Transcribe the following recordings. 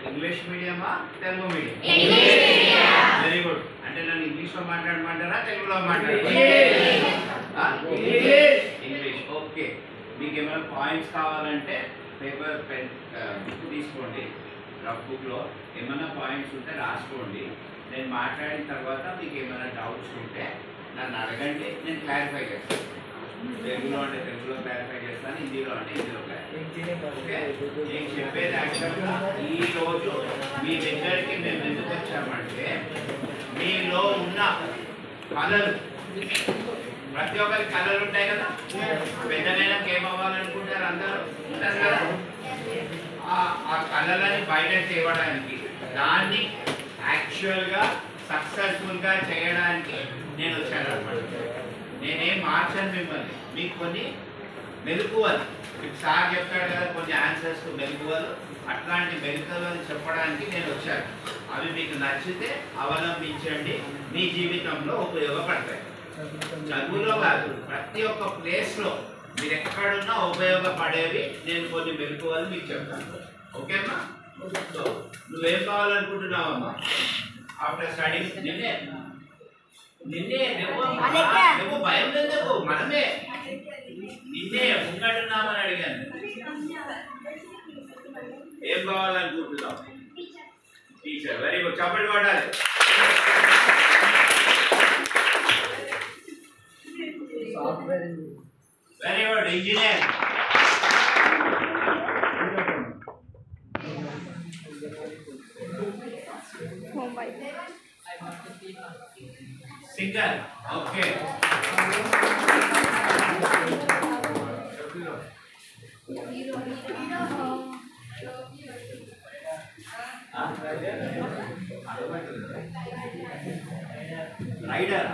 English మీడియమా Telugu medium? Very good. అంటే నన్ను ఇంగ్లీష్లో మాట్లాడమంటారా తెలుగులో మాట్లాడమంటారా? ఇంగ్లీష్. ఓకే. మీకు ఏమైనా పాయింట్స్ కావాలంటే పేపర్ పెన్ బుక్ తీసుకోండి. రఫ్ బుక్లో ఏమైనా పాయింట్స్ ఉంటే రాసుకోండి. నేను మాట్లాడిన తర్వాత మీకు ఏమైనా డౌట్స్ ఉంటే నన్ను అడగండి, నేను క్లారిఫై చేస్తాను. తెలుగులో అంటే తెలుగులో క్లారిఫై చేస్తాను, హిందీలో అంటే హిందీలో క్లారిఫై. ఓకే. నేను చెప్పేది యాక్చువల్గా ఈరోజు మీ దగ్గరికి మేము ఎందుకు వచ్చామంటే మీలో ఉన్న కళలు, ప్రతి ఒక్కరి కళలు ఉంటాయి కదా. పెద్దనైనా ఏం అవ్వాలనుకుంటారు, అందరూ ఉంటారు కదా. ఆ కళలని బయట తేవడానికి, దాన్ని యాక్చువల్గా సక్సెస్ఫుల్గా చేయడానికి నేను వచ్చాను అనమాట. నేనేం మార్చాను మిమ్మల్ని, మీకు కొన్ని మెలకువలు, మీకు సార్ చెప్తాడు కదా కొన్ని ఆన్సర్స్ మెలకువలు, అట్లాంటి మెలకువలు చెప్పడానికి నేను వచ్చాను. అవి మీకు నచ్చితే అవలంబించండి, మీ జీవితంలో ఉపయోగపడతాయి. చదువులో కాదు, ప్రతి ఒక్క ప్లేస్లో మీరు ఎక్కడున్నా ఉపయోగపడేవి నేను కొన్ని మెలకువలు మీకు చెప్తాను. ఓకేమ్మా? సో నువ్వేం కావాలనుకుంటున్నావమ్మా ఆఫ్టర్ స్టడీస్? నిన్నే నువ్వు భయం లేదు, మనమే నిన్నే ముంగడున్నామని అడిగాను. ఏం కావాలనుకుంటున్నావు? టీచర్. Very good. చప్పట్లు కొట్టాలి. Very good. Engineer. Singer. Okay. Rider.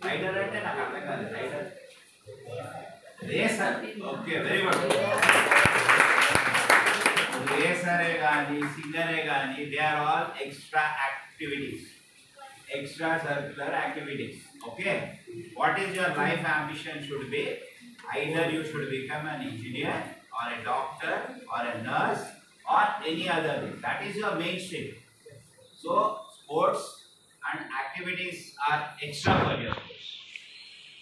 Rider అంటే నాకు అర్థం కాదు. Rider, racer. Okay. Very good. రేసరే కానీ సింగరే కానీ they are all extra activities, extra curricular activities. Okay, what is your life ambition should be? Either you should become an engineer or a doctor or a nurse or any other thing. That is your mainstream. So sports and activities are extra for your course.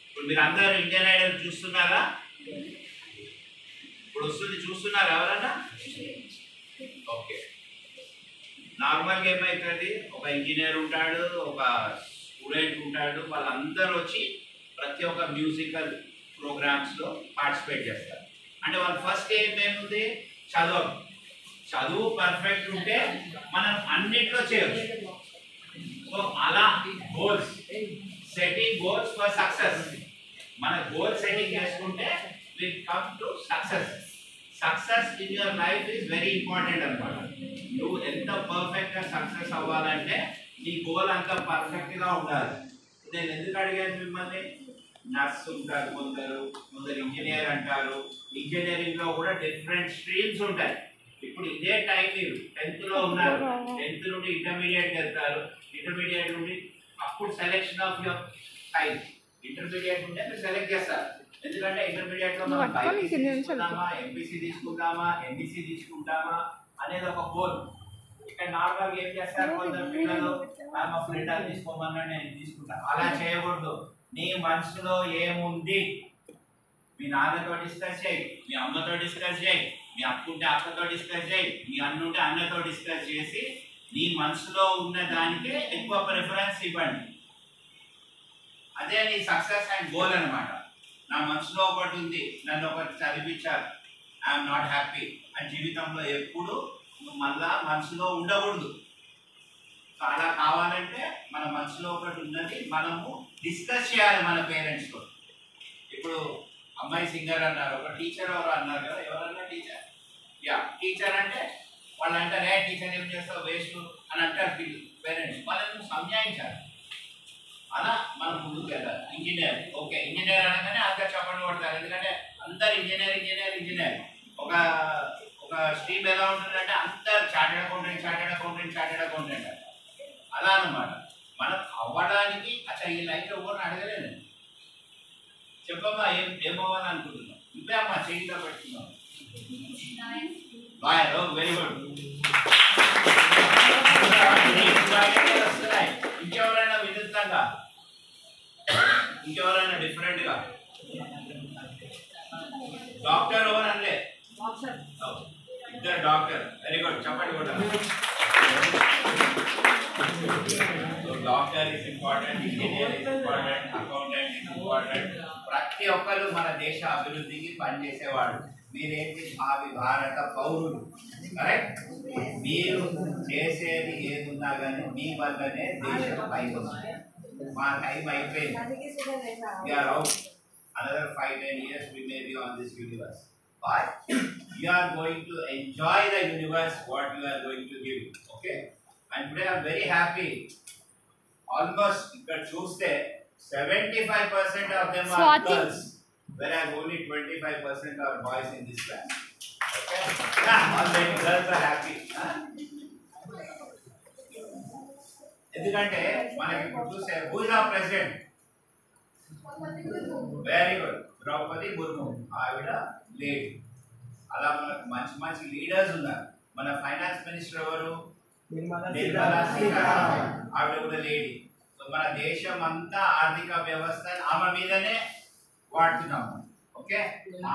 ఇప్పుడు మీరు అందరూ Indian Idol చూస్తున్నారా? ఇప్పుడు వస్తుంది, చూస్తున్నారా ఎవరన్నా? Okay. నార్మల్గా ఏమవుతుంది, ఒక ఇంజనీర్ ఉంటాడు, ఒక స్టూడెంట్ ఉంటాడు, వాళ్ళందరూ వచ్చి ప్రతి ఒక్క మ్యూజికల్ ప్రోగ్రామ్స్లో పార్టిసిపేట్ చేస్తారు. అంటే వాళ్ళ ఫస్ట్ ఏమేముంది? చదువు పర్ఫెక్ట్ ఉంటే మనం అన్నిట్లో చేయవచ్చు. సో అలా goals setting, goals for success. మన గోల్ సెట్టింగ్ చేసుకుంటే will come to success. Success in your life is very important అనమాట. నువ్వు ఎంత పర్ఫెక్ట్గా సక్సెస్ అవ్వాలంటే నీ గోల్ అంత పర్ఫెక్ట్గా ఉండాలి. నేను ఎందుకు అడిగాను మిమ్మల్ని? నర్స్ ఉంటారు, కొందరు ఇంజనీర్ అంటారు. ఇంజనీరింగ్లో కూడా డిఫరెంట్ స్ట్రీమ్స్ ఉంటాయి. ఇప్పుడు ఇదే టైం మీరు 10th ఉన్నారు, 10th నుండి ఇంటర్మీడియట్ వెళ్తారు, ఇంటర్మీడియట్ నుండి అప్పుడు selection of your time. Intermediate ఉంటే మీరు సెలెక్ట్ చేస్తారు. ఎందుకంటే ఇంటర్మీడియట్ లో మనం బైపీసీ తీసుకుంటామా, ఎంపీసీ తీసుకుంటామా, ఎంబీసీ తీసుకుంటామా అనేది ఒక గోల్. ఇక్కడ నార్మల్గా ఏం చేస్తారు కొందరు పిల్లలు, మా ఫ్రెండ్ అది తీసుకోమన్నా నేను తీసుకుంటాను. అలా చేయకూడదు. నీ మనసులో ఏముంది మీ నాన్నతో డిస్కస్ చేయి, మీ అమ్మతో డిస్కస్ చేయి, మీ అక్కుంటే అక్కతో డిస్కస్ చేయి, మీ అన్నుంటే అన్నతో డిస్కస్ చేసి నీ మనసులో ఉన్న దానికే ఎక్కువ ప్రిఫరెన్స్ ఇవ్వండి. అదే నీ సక్సెస్ అండ్ గోల్ అనమాట. నా మనసులో ఒకటి ఉంది, నన్ను ఒకటి చదివించారు, ఐఎమ్ నాట్ హ్యాపీ అని జీవితంలో ఎప్పుడు మళ్ళా మనసులో ఉండకూడదు. సో అలా కావాలంటే మన మనసులో ఒకటి ఉన్నది మనము డిస్కస్ చేయాలి మన పేరెంట్స్తో. ఇప్పుడు అమ్మాయి సింగర్ అన్నారు, ఒక టీచర్ ఎవరు అన్నారు కదా, ఎవరన్నా టీచర్? యా, టీచర్ అంటే వాళ్ళు అంటారు, ఏ టీచర్ ఏం చేస్తావు వేస్ట్ అని అంటారు పేరెంట్స్. వాళ్ళని సంజాయించాలి. అలా మనం ముందుకు వెళ్ళాలి. ఇంజనీర్, ఓకే, ఇంజనీర్ అనగానే అందరు చెప్పండి కొడతారు, ఎందుకంటే అందరు ఇంజనీర్ ఇంజనీర్ ఇంజనీర్. ఒక స్ట్రీమ్ ఎలా ఉంటుందంటే అందరు చార్టెడ్ అకౌంటెంట్ అలా అనమాట. మనం అవ్వడానికి అసలు ఈ లైఫ్లో ఎవరిని అడగలేదు. చెప్పమ్మా ఏమవ్వాలి అనుకుంటున్నాం? నువ్వే అమ్మా చేయిలో పెట్టుకున్నావు. బాయ్. Very good. వస్తున్నాయి. ఇంకెవరైనా వినూత్నంగా, ఇంకెవరైనా డిఫరెంట్ గా? డాక్టర్ ఎవరు అనలే? ఇద్దరు డాక్టర్. వెరీ గుడ్, చెప్పండి కూడా. Doctor is important, engineer is important, accountant is important. ప్రతి ఒక్కరు మన దేశ అభివృద్ధికి పనిచేసేవాడు. మీరేంటి? భావి భారత పౌరులు. కరెక్ట్? మీరు చేసేది ఏదున్నా కానీ మీ వల్లనే దేశం పైకి వస్తుంది. మా టైం అయిపోయింది. We are out. Another 5-10 years we may be on this universe, but you are going to enjoy the universe what you are going to give. Okay? And today I am very happy. Almost ఇక్కడ చూస్తే 75% of them are girls, whereas only 25% are boys in this class. Okay? Yeah, all the girls are happy. ఎందుకంటే మనకి ఇప్పుడు చూస్తే who is our president? Very good, Droupadi Murmu. ఆవిడ lady. అలా మనకు మంచి మంచి లీడర్స్ ఉన్నారు. మన ఫైనాన్స్ మినిస్టర్ ఎవరు? నిర్మలా సీతారామన్. ఆవిడ కూడా లేడీ. సో మన దేశం అంతా ఆర్థిక వ్యవస్థ ఆమె మీదనే వాడుతున్నాము. ఓకే,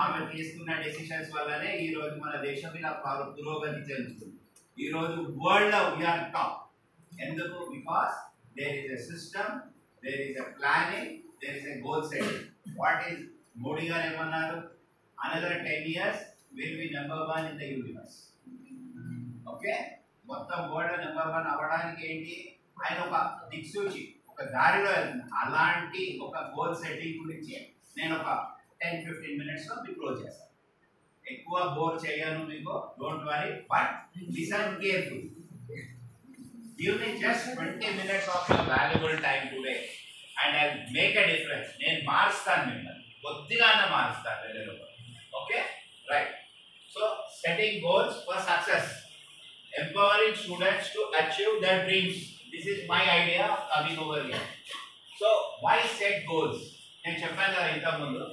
ఆమె తీసుకున్న డెసిషన్స్ వల్లనే ఈ రోజు మన దేశం ఇలా పురోగతి చెందుతుంది. ఈ రోజు వరల్డ్ లో వీఆర్ టాప్. ఎందుకు? Because there is a system, there is a planning, there is a goal setting. What is Modi garu emannaru? Another 10 years will be number 1 in the universe. Okay, మొత్తం world number 1 అవ్వడానికి ఏంటి? ఆయన ఒక దిక్సూచి, ఒక దారిలో వెళ్తున్నారు. అలాంటి ఒక గోల్ సెట్టింగ్ గురించి నేను ఒక 10-15 minutes లో మీకు క్లోజ్ చేస్తాను. ఎక్కువ బోర్ చేయను మీకు, don't worry, but listen careful. Give me just 20 minutes of your valuable time today and I'll make a difference. నేను మారుస్తాను, మిమ్మల్ని కొద్దిగానే మారుస్తాను. Okay, right. So setting goals for success, empowering students to achieve their dreams. This is my idea of coming over here. So why set goals? నేను చెప్పాను కదా ఇంతకుముందు,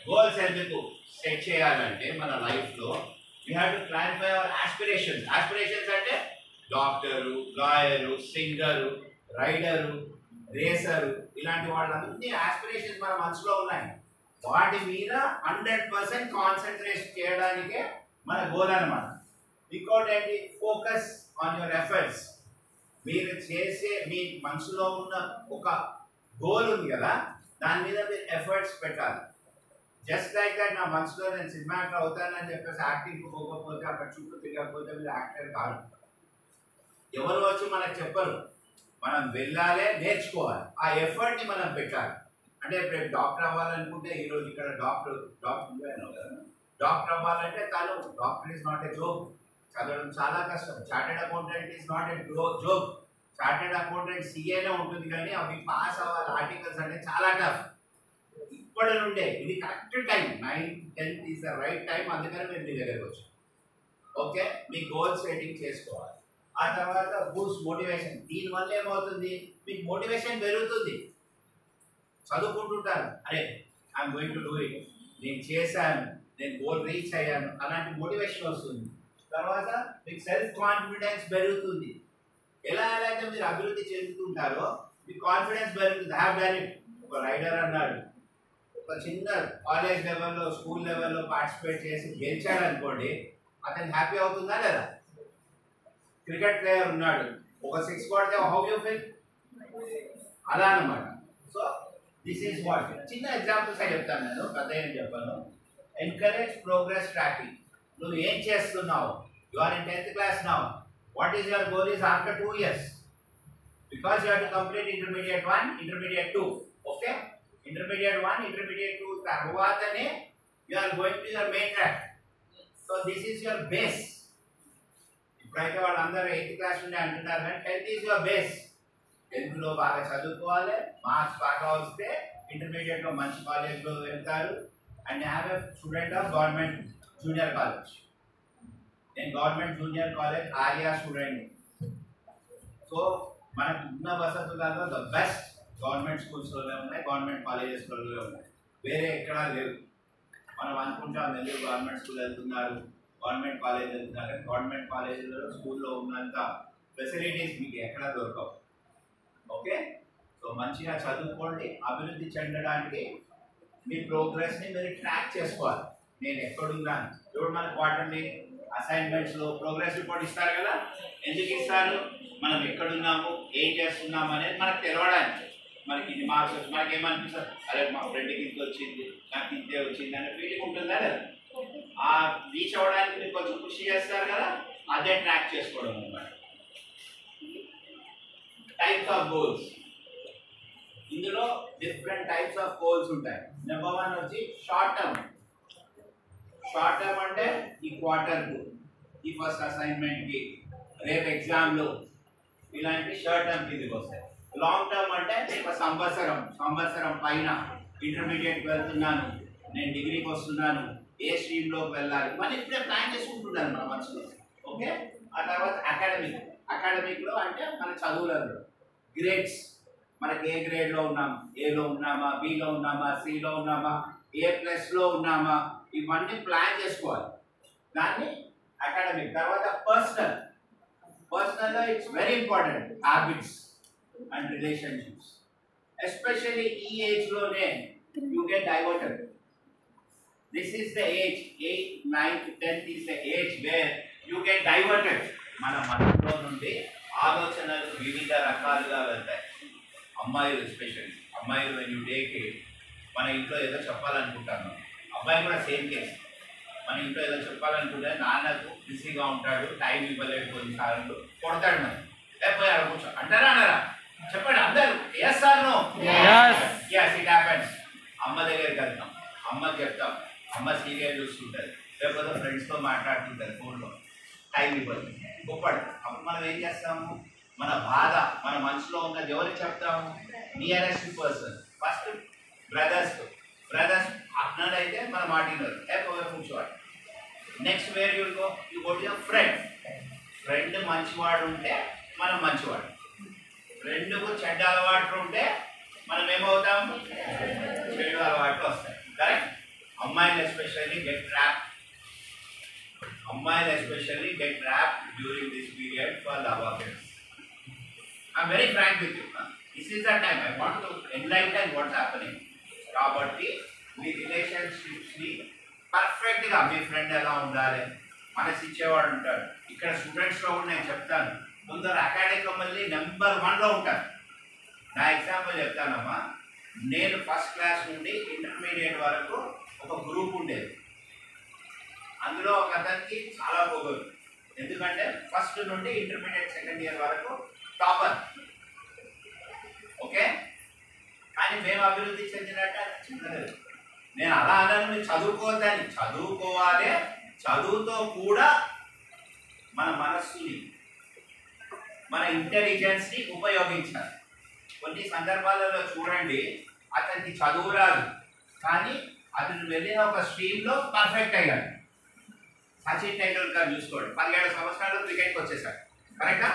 goals ఎందుకు సెట్ చేయాలంటే మన లైఫ్లో we have to clarify our aspirations. Aspirations అంటే doctor, lawyer, singer, rider, racer, ఇలాంటి వాళ్ళన్నీ ఆస్పిరేషన్స్ మన మనసులో ఉన్నాయి. వాటి మీద 100% కాన్సన్ట్రేట్ చేయడానికే మన గోల్ అన్నమాట. ఇంకోటి ఏంటి? Focus on your efforts. మీరు చేసే మీ మనసులో ఉన్న ఒక గోల్ ఉంది కదా, దాని మీద మీరు ఎఫర్ట్స్ పెట్టాలి. జస్ట్ లైక్ దట్ నా మనసులో నేను సినిమా యాక్టర్ అవుతానని చెప్పేసి యాక్టింగ్ పోకపోతే, అక్కడ చుట్టూ తిరగకపోతే మీరు యాక్టర్ కాదు. ఎవరు వచ్చి మనకు చెప్పరు. మనం వెళ్ళాలి, నేర్చుకోవాలి, ఆ ఎఫర్ట్ని మనం పెట్టాలి. అంటే ఇప్పుడు డాక్టర్ అవ్వాలనుకుంటే ఈరోజు ఇక్కడ డాక్టర్ అవ్వాలంటే తను doctor is not a joke. చదవడం చాలా కష్టం. Chartered accountant is not a joke. Chartered accountant సిఏనే ఉంటుంది, కానీ అవి పాస్ అవ్వాలి ఆర్టికల్స్ అంటే చాలా టఫ్. ఇప్పటి నుండే ఇది correct time, 9-10 is the right time. అందుకని మేము మీ దగ్గరకు వచ్చాం. ఓకే, మీ గోల్ సెట్టింగ్ చేసుకోవాలి. ఆ తర్వాత బూస్ట్ మోటివేషన్. దీనివల్ల ఏమవుతుంది? మీకు మోటివేషన్ పెరుగుతుంది. చదువుకుంటుంటారు, అరే I'm going to do it, నేను చేశాను, నేను గోల్ రీచ్ అయ్యాను, అలాంటి మోటివేషన్ వస్తుంది. తర్వాత మీకు సెల్ఫ్ కాన్ఫిడెన్స్ పెరుగుతుంది. ఎలా అయితే మీరు అభివృద్ధి చెందుతుంటారో మీకు కాన్ఫిడెన్స్ పెరుగుతుంది. Have done it. ఒక రైడర్ అన్నాడు, ఒక చిన్న కాలేజ్ లెవెల్లో, స్కూల్ లెవెల్లో పార్టిసిపేట్ చేసి గెలిచాడు అనుకోండి, అతను హ్యాపీ అవుతుందా లేదా? క్రికెట్ ప్లేయర్ ఉన్నాడు, ఒక 6 కొడితే హౌ యూ ఫీల్? అలా అన్నమాట. So this is what. చిన్న ఎగ్జాంపుల్స్ చెప్తాను, నేను పెద్ద ఏం చెప్పాను. Encourage progress tracking. నువ్వు ఏం చేస్తున్నావు? You are in 10th class now. What is your goal is after 2 years? Because you have to complete intermediate 1, intermediate 2. Okay, intermediate 1, intermediate 2 తర్వాతనే you are going to your main track. So this is your base. ఇప్పుడైతే వాళ్ళందరూ 8th class నుండి అంటున్నారు, కానీ 10th is your base. 10th లో బాగా చదువుకోవాలి, marks బాగా వస్తే ఇంటర్మీడియట్లో మంచి కాలేజ్లో వెళ్తారు. And have a student of government junior college. నేను గవర్నమెంట్ జూనియర్ కాలేజ్ ఆర్యా స్టూడెంట్. సో మనకు ఉన్న వసతులలో ద బెస్ట్ గవర్నమెంట్ స్కూల్స్లోనే ఉన్నాయి, గవర్నమెంట్ కాలేజెస్లోనే ఉన్నాయి, వేరే ఎక్కడా లేవు. మనం అనుకుంటాం నెల్లూరు గవర్నమెంట్ స్కూల్ వెళ్తున్నారు, గవర్నమెంట్ కాలేజ్ వెళ్తున్నారు, కానీ గవర్నమెంట్ కాలేజీలో స్కూల్లో ఉన్నంత ఫెసిలిటీస్ మీకు ఎక్కడ దొరకవు. ఓకే, సో మంచిగా చదువుకోండి. అభివృద్ధి చెందడానికి మీ ప్రోగ్రెస్ని మీరు ట్రాక్ చేసుకోవాలి. నేను ఎక్కడున్నాను, ఇప్పుడు మన క్వార్టర్లీ అసైన్మెంట్స్లో ప్రోగ్రెస్ రిపోర్ట్ ఇస్తారు కదా. ఎందుకు ఇస్తారు? మనం ఎక్కడున్నాము, ఏం చేస్తున్నాము అనేది మనకు తెలవడానికి. మనకి ఇన్ని మార్క్స్ వచ్చి మనకి ఏమనిపిస్తుంది, అరే మా ఫ్రెండ్కి ఇంత వచ్చింది, నాకు ఇంతే వచ్చింది అనే ఫీలింగ్ ఉంటుందా లేదా? ఆ రీచ్ అవ్వడానికి మీరు కొంచెం కృషి చేస్తారు కదా, అదే ట్రాక్ చేసుకోవడం అన్నమాట. టైప్స్ ఆఫ్ గోల్స్, ఇందులో డిఫరెంట్ టైప్స్ ఆఫ్ గోల్స్ ఉంటాయి. నెంబర్ 1 వచ్చి షార్ట్ టర్మ్. షార్ట్ టర్మ్ అంటే ఈ క్వార్టర్కు, ఈ ఫస్ట్ అసైన్మెంట్కి, రేపు ఎగ్జామ్లు, ఇలాంటి షార్ట్ టర్మ్ కిందకి వస్తాయి. లాంగ్ టర్మ్ అంటే ఒక సంవత్సరం పైన ఇంటర్మీడియట్కి వెళ్తున్నాను, నేను డిగ్రీకి వస్తున్నాను, ఏ స్ట్రీమ్లోకి వెళ్ళాలి, మళ్ళీ ఇప్పుడే ప్లాన్ చేసుకుంటున్నాను మన మనసులో. ఓకే, ఆ తర్వాత అకాడమిక్లో అంటే మన చదువులలో గ్రేడ్స్, మనకి ఏ గ్రేడ్లో ఉన్నాము, ఏలో ఉన్నామా, బిలో ఉన్నామా, సిలో ఉన్నామా, A+లో ఉన్నామా, ఇవన్నీ ప్లాన్ చేసుకోవాలి. దాన్ని అకాడమిక్. తర్వాత పర్సనల్లో it's very important, habits and relationships. Especially ఈ ఏజ్లోనే you get diverted. This is the age, 8th, 9th, 10th is the age where you get diverted. మన మనసులో నుండి ఆలోచనలు వివిధ రకాలుగా వెళ్తాయి. అమ్మాయిలు ఎస్పెషల్లీ, అమ్మాయిలు వెన్ యూ టేక్ ఇట్, మన ఇంట్లో ఏదో చెప్పాలనుకుంటాను, అబ్బాయి కూడా సేమ్ కేసు. మన ఇంట్లో ఏదో చెప్పాలనుకుంటే నాన్నకు బిజీగా ఉంటాడు, టైం ఇవ్వలేడు, కొన్నిసార్లు కొడతాడు. మరి లేకపోతే అక్కడ కూర్చో అంటారా చెప్పండి అందరూ, yes or no? yes it happens. అమ్మ దగ్గరికి వెళ్తాం, అమ్మకి చెప్తాం, అమ్మ సీరియల్ చూస్తుంటుంది, లేకపోతే ఫ్రెండ్స్తో మాట్లాడుతుంటుంది ఫోన్లో, టైం ఇవ్వదు, గొప్పడు. అప్పుడు మనం ఏం చేస్తాము, మన బాధ మన మనసులో ఉన్నది ఎవరికి చెప్తాము? Nearest person. ఫస్ట్ బ్రదర్స్ అన్నదైతే మన మాట వినరు, లేకపోతే కూర్చోవాలి. Next where you go to your friend మంచివాడు ఉంటే మనం మంచివాడు, ఫ్రెండ్కు చెడ్డ అలవాట్లు ఉంటే మనం ఏమవుతాము? చెడు అలవాట్లు వస్తాయి. కరెక్ట్? అమ్మాయిలు especially get trapped during this period for love affairs. I'm very frank with you. This is the time I want to enlighten what's happening. కాబట్టి మీ రిలేషన్షిప్స్ని పర్ఫెక్ట్గా, మీ ఫ్రెండ్ ఎలా ఉండాలి, మనసి ఇచ్చేవాడు ఉంటాడు. ఇక్కడ స్టూడెంట్స్లో కూడా నేను చెప్తాను, కొందరు అకాడమికల్లీ నెంబర్ 1లో ఉంటారు. నా ఎగ్జాంపుల్ చెప్తానమ్మా, నేను ఫస్ట్ క్లాస్ నుండి ఇంటర్మీడియట్ వరకు ఒక గ్రూప్ ఉండేది. అందులో ఒక అతనికి చాలా పొగరు, ఎందుకంటే ఫస్ట్ నుండి ఇంటర్మీడియట్ సెకండ్ ఇయర్ వరకు టాపర్. ఓకే, కానీ మేము అభివృద్ధి చెందినట్టు చెందలేదు. నేను అలా అన్నాను, మీరు చదువుకోవద్దని. చదువుకోవాలి, చదువుతో కూడా మన మనస్సుని, మన ఇంటెలిజెన్స్ని ఉపయోగించాలి. కొన్ని సందర్భాలలో చూడండి, అతనికి చదువు రాదు, కానీ అతను వెళ్ళిన ఒక స్ట్రీమ్లో పర్ఫెక్ట్ అయ్యాడు. సచిన్ టెండూల్కర్ చూసుకోండి, 17 సంవత్సరాలు క్రికెట్కి వచ్చేసాడు. కరెక్టా?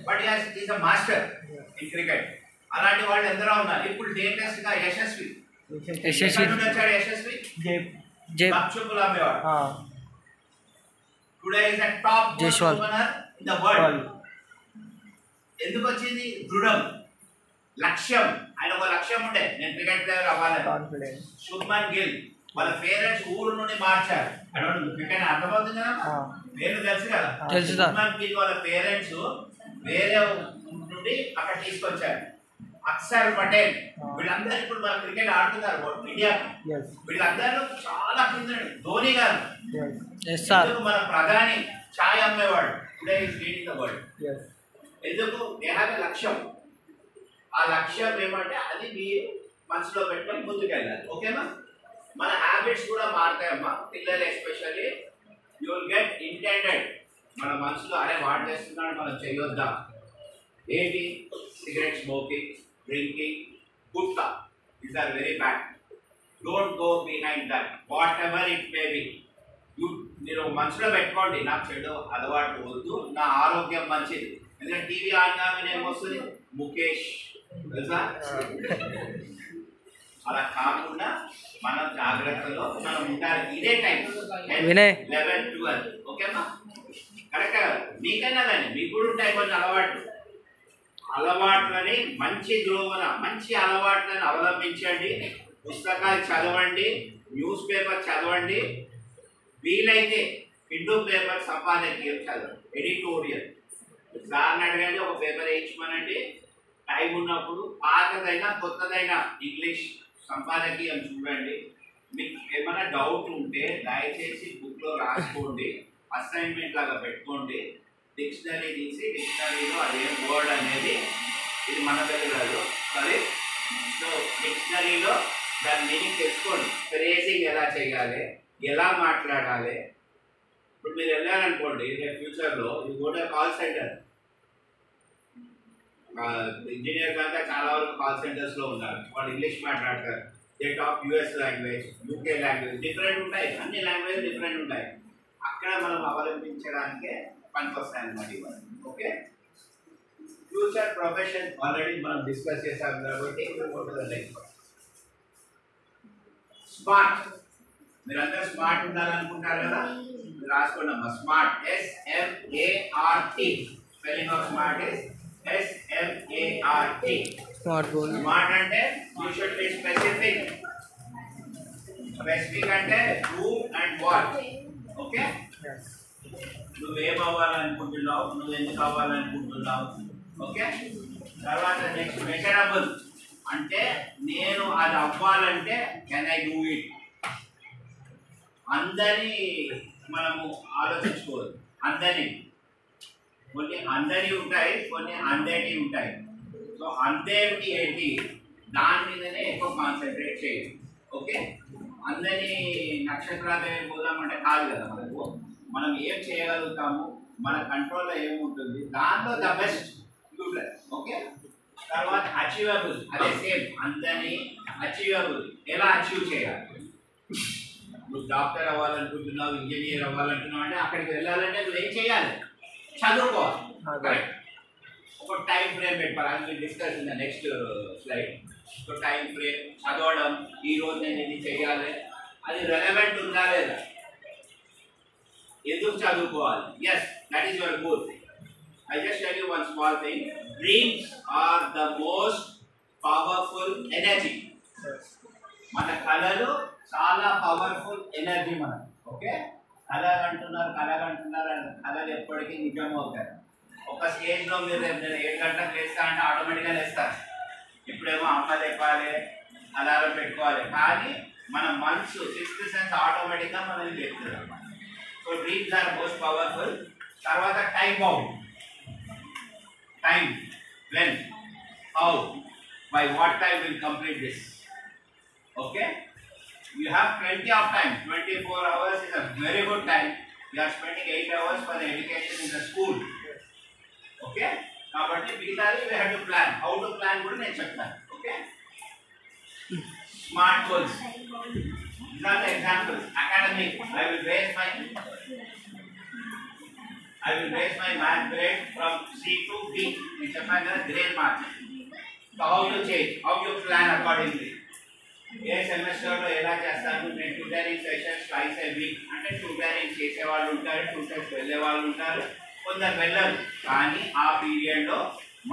But is a master in cricket. అలాంటి వాళ్ళు ఎందరో ఉన్నారు. ఇప్పుడు లేటెస్ట్గా యశస్వి వచ్చాడు. యశస్వి గప్చుప్పులు అమ్మేవాడు. Today is the top opener in the world. ఎందుకు వచ్చింది? దృఢం, లక్ష్యం. ఆయన ఒక లక్ష్యం ఉండే, నేను క్రికెట్ ప్లేయర్ అవ్వాలని. శుభ్మన్ గిల్ వాళ్ళ పేరెంట్స్ ఊరు నుండి మార్చారు. క్రికెట్ అర్థమవుతుంది కదా, పేరు తెలుసు కదా. శుభ్మన్ గిల్ వాళ్ళ పేరెంట్స్ వేరే నుండి అక్కడ తీసుకొచ్చారు. అక్షర్ పటేల్, వీళ్ళందరూ ఇప్పుడు మన క్రికెట్ ఆడుతున్నారు ఇండియా. వీళ్ళందరూ చాలా కింద. ధోని గారు, మన ప్రధాని ఛాయ్ అమ్మేవాడు, today is leading the world. ఎందుకు? దే హ్యావ్ ఎ లక్ష్యం. ఆ లక్ష్యం ఏమంటే అది మీరు మనసులో పెట్టుకొని ముందుకు వెళ్ళాలి. ఓకేనా? మన హ్యాబిట్స్ కూడా మారుతాయమ్మా. పిల్లలు especially you will get intended. మన మనసులో అరే వాడు చేస్తున్నాడు, మనం చేయొద్దా? ఏంటి? Cigarette smoking, drinking, gutka, these are very bad. Don't go behind that, whatever it may be. మీరు మనసులో పెట్టుకోండి, నాకు చెడు అలవాటు వద్దు, నా ఆరోగ్యం మంచిది. ఎందుకంటే టీవీ ఆడినామని ఏమొస్తుంది? ముఖేష్ తెలుసా? అలా కాకుండా మనం జాగ్రత్తలో మనం ఉండాలి. ఇదే టైం 11, 12. ఓకేమ్మా? కరెక్ట్. మీకైనా కానీ మీకు కూడా ఉంటాయి కొన్ని అలవాట్లని మంచి ద్రోవన మంచి అలవాట్లను అవలంబించండి. పుస్తకాలు చదవండి, న్యూస్ పేపర్ చదవండి, వీలైతే హిందూ పేపర్ సంపాదకీయం చదవండి, ఎడిటోరియల్. సార్ని అడగండి, ఒక పేపర్ వేయించమనండి. టైం ఉన్నప్పుడు పాతదైనా కొత్తదైనా ఇంగ్లీష్ సంపాదకీయం చూడండి. మీకు ఏమైనా డౌట్ ఉంటే దయచేసి బుక్లో రాసుకోండి, అసైన్మెంట్ లాగా పెట్టుకోండి. డిక్షనరీ తీసి డిక్షనరీలో అదేం వర్డ్ అనేది ఇది మన దగ్గర సరే. సో డిక్షనరీలో దాని మీనింగ్ తెలుసుకోండి. ఫ్రేజింగ్ ఎలా చేయాలి, ఎలా మాట్లాడాలి. ఇప్పుడు మీరు వెళ్ళారనుకోండి రేపు ఫ్యూచర్లో ఇది కూడా కాల్ సెంటర్, ఇంజనీర్ కనుక చాలా వరకు కాల్ సెంటర్స్లో ఉన్నారు. వాళ్ళు ఇంగ్లీష్ మాట్లాడతారు, they talk US language, UK language, different ఉంటాయి, అన్ని లాంగ్వేజ్ డిఫరెంట్ ఉంటాయి. అక్కడ మనం అవలంబించడానికే పనికొస్తాయి అన్నమాట ఇవన్నీ. ఓకే, ఫ్యూచర్ ప్రొఫెషన్ ఆల్రెడీ మనం డిస్కస్ చేసాం కాబట్టి స్మార్ట్. మీరందరూ స్మార్ట్ ఉండాలనుకుంటారు కదా, రాసుకోండి అమ్మా. Smart, SMART. Spelling of smart is SMART. Smart అంటే you should be specific. Specific అంటే హూ అండ్ వాట్. ఓకే, నువ్వేం అవ్వాలనుకుంటున్నావు, నువ్వు ఎందుకు అవ్వాలనుకుంటున్నావు. ఓకే, తర్వాత నెక్స్ట్ మెజరబుల్ అంటే నేను అది అవ్వాలంటే కెన్ ఐ డూ ఇట్. అందరి మనము ఆలోచించుకోవాలి. అందరి కొన్ని అందరి ఉంటాయి, కొన్ని అందేటి ఉంటాయి. సో అందేటి ఏంటి, దాని మీదనే ఎక్కువ కాన్సన్ట్రేట్ చేయాలి. ఓకే, అందరి నక్షత్రాలు పోదామంటే కాదు కదా మనకు. మనం ఏం చేయగలుగుతాము, మన కంట్రోల్లో ఏముంటుంది, దాంట్లో ద బెస్ట్ యూటిలైజ్. ఓకే, తర్వాత అచీవబుల్, అదే సేమ్ అందని అచీవబుల్. ఎలా అచీవ్ చేయాలి, నువ్వు డాక్టర్ అవ్వాలనుకుంటున్నావు, ఇంజనీర్ అవ్వాలనుకుంటున్నావు అంటే అక్కడికి వెళ్ళాలంటే నువ్వు ఏం చేయాలి, చదువుకోవాలి. కరెక్ట్, ఒక టైం ఫ్రేమ్ పెట్టాలి. అది మీరు discuss in the next slide. ఒక టైం ఫ్రేమ్, చదవడం, ఈరోజు నేను ఇది చేయాలి, అది రెలవెంట్ ఉందా లేదా, ఎందుకు చదువుకోవాలి. Yes, that is your goal. I just tell you one small thing. Dreams are the most powerful energy. మన కళలు చాలా పవర్ఫుల్ ఎనర్జీ మనకు. ఓకే, కళలు అంటున్నారు కళలు ఎప్పటికీ నిజం అవుతాయి. ఒక స్టేజ్లో మీరు 7 గంటలకు లేస్తా అంటే ఆటోమేటిక్గా లేస్తారు. ఇప్పుడేమో అమ్మ లేపాలి, అలారం పెట్టుకోవాలి, కానీ మన మనసు సిక్స్త్ సెన్స్ ఆటోమేటిక్గా మనల్ని లేపుతుంది అన్నమాట. So dreams are most powerful. తర్వాత time bound. Time, when, how, by what time we'll complete this. Okay, you have plenty of time. 24 hours is a very good time. You are spending 8 hours for the education in the school. Okay, కాబట్టి మిగతాది we have to plan. How to plan కూడా నేను చెప్తాను. Okay, smart goals. These are the examples. Academic, I will raise my math grade from C to D. It's a final grade mark. So how you change? How you plan accordingly? ఏ సెమిస్టర్లో ఎలా చేస్తాను, నేను tutoring sessions twice ఏ week అంటే tutoring చేసే వాళ్ళు ఉంటారు, tutors వెళ్ళే వాళ్ళు ఉంటారు, కొందరు వెళ్ళరు. కానీ ఆ పీరియడ్లో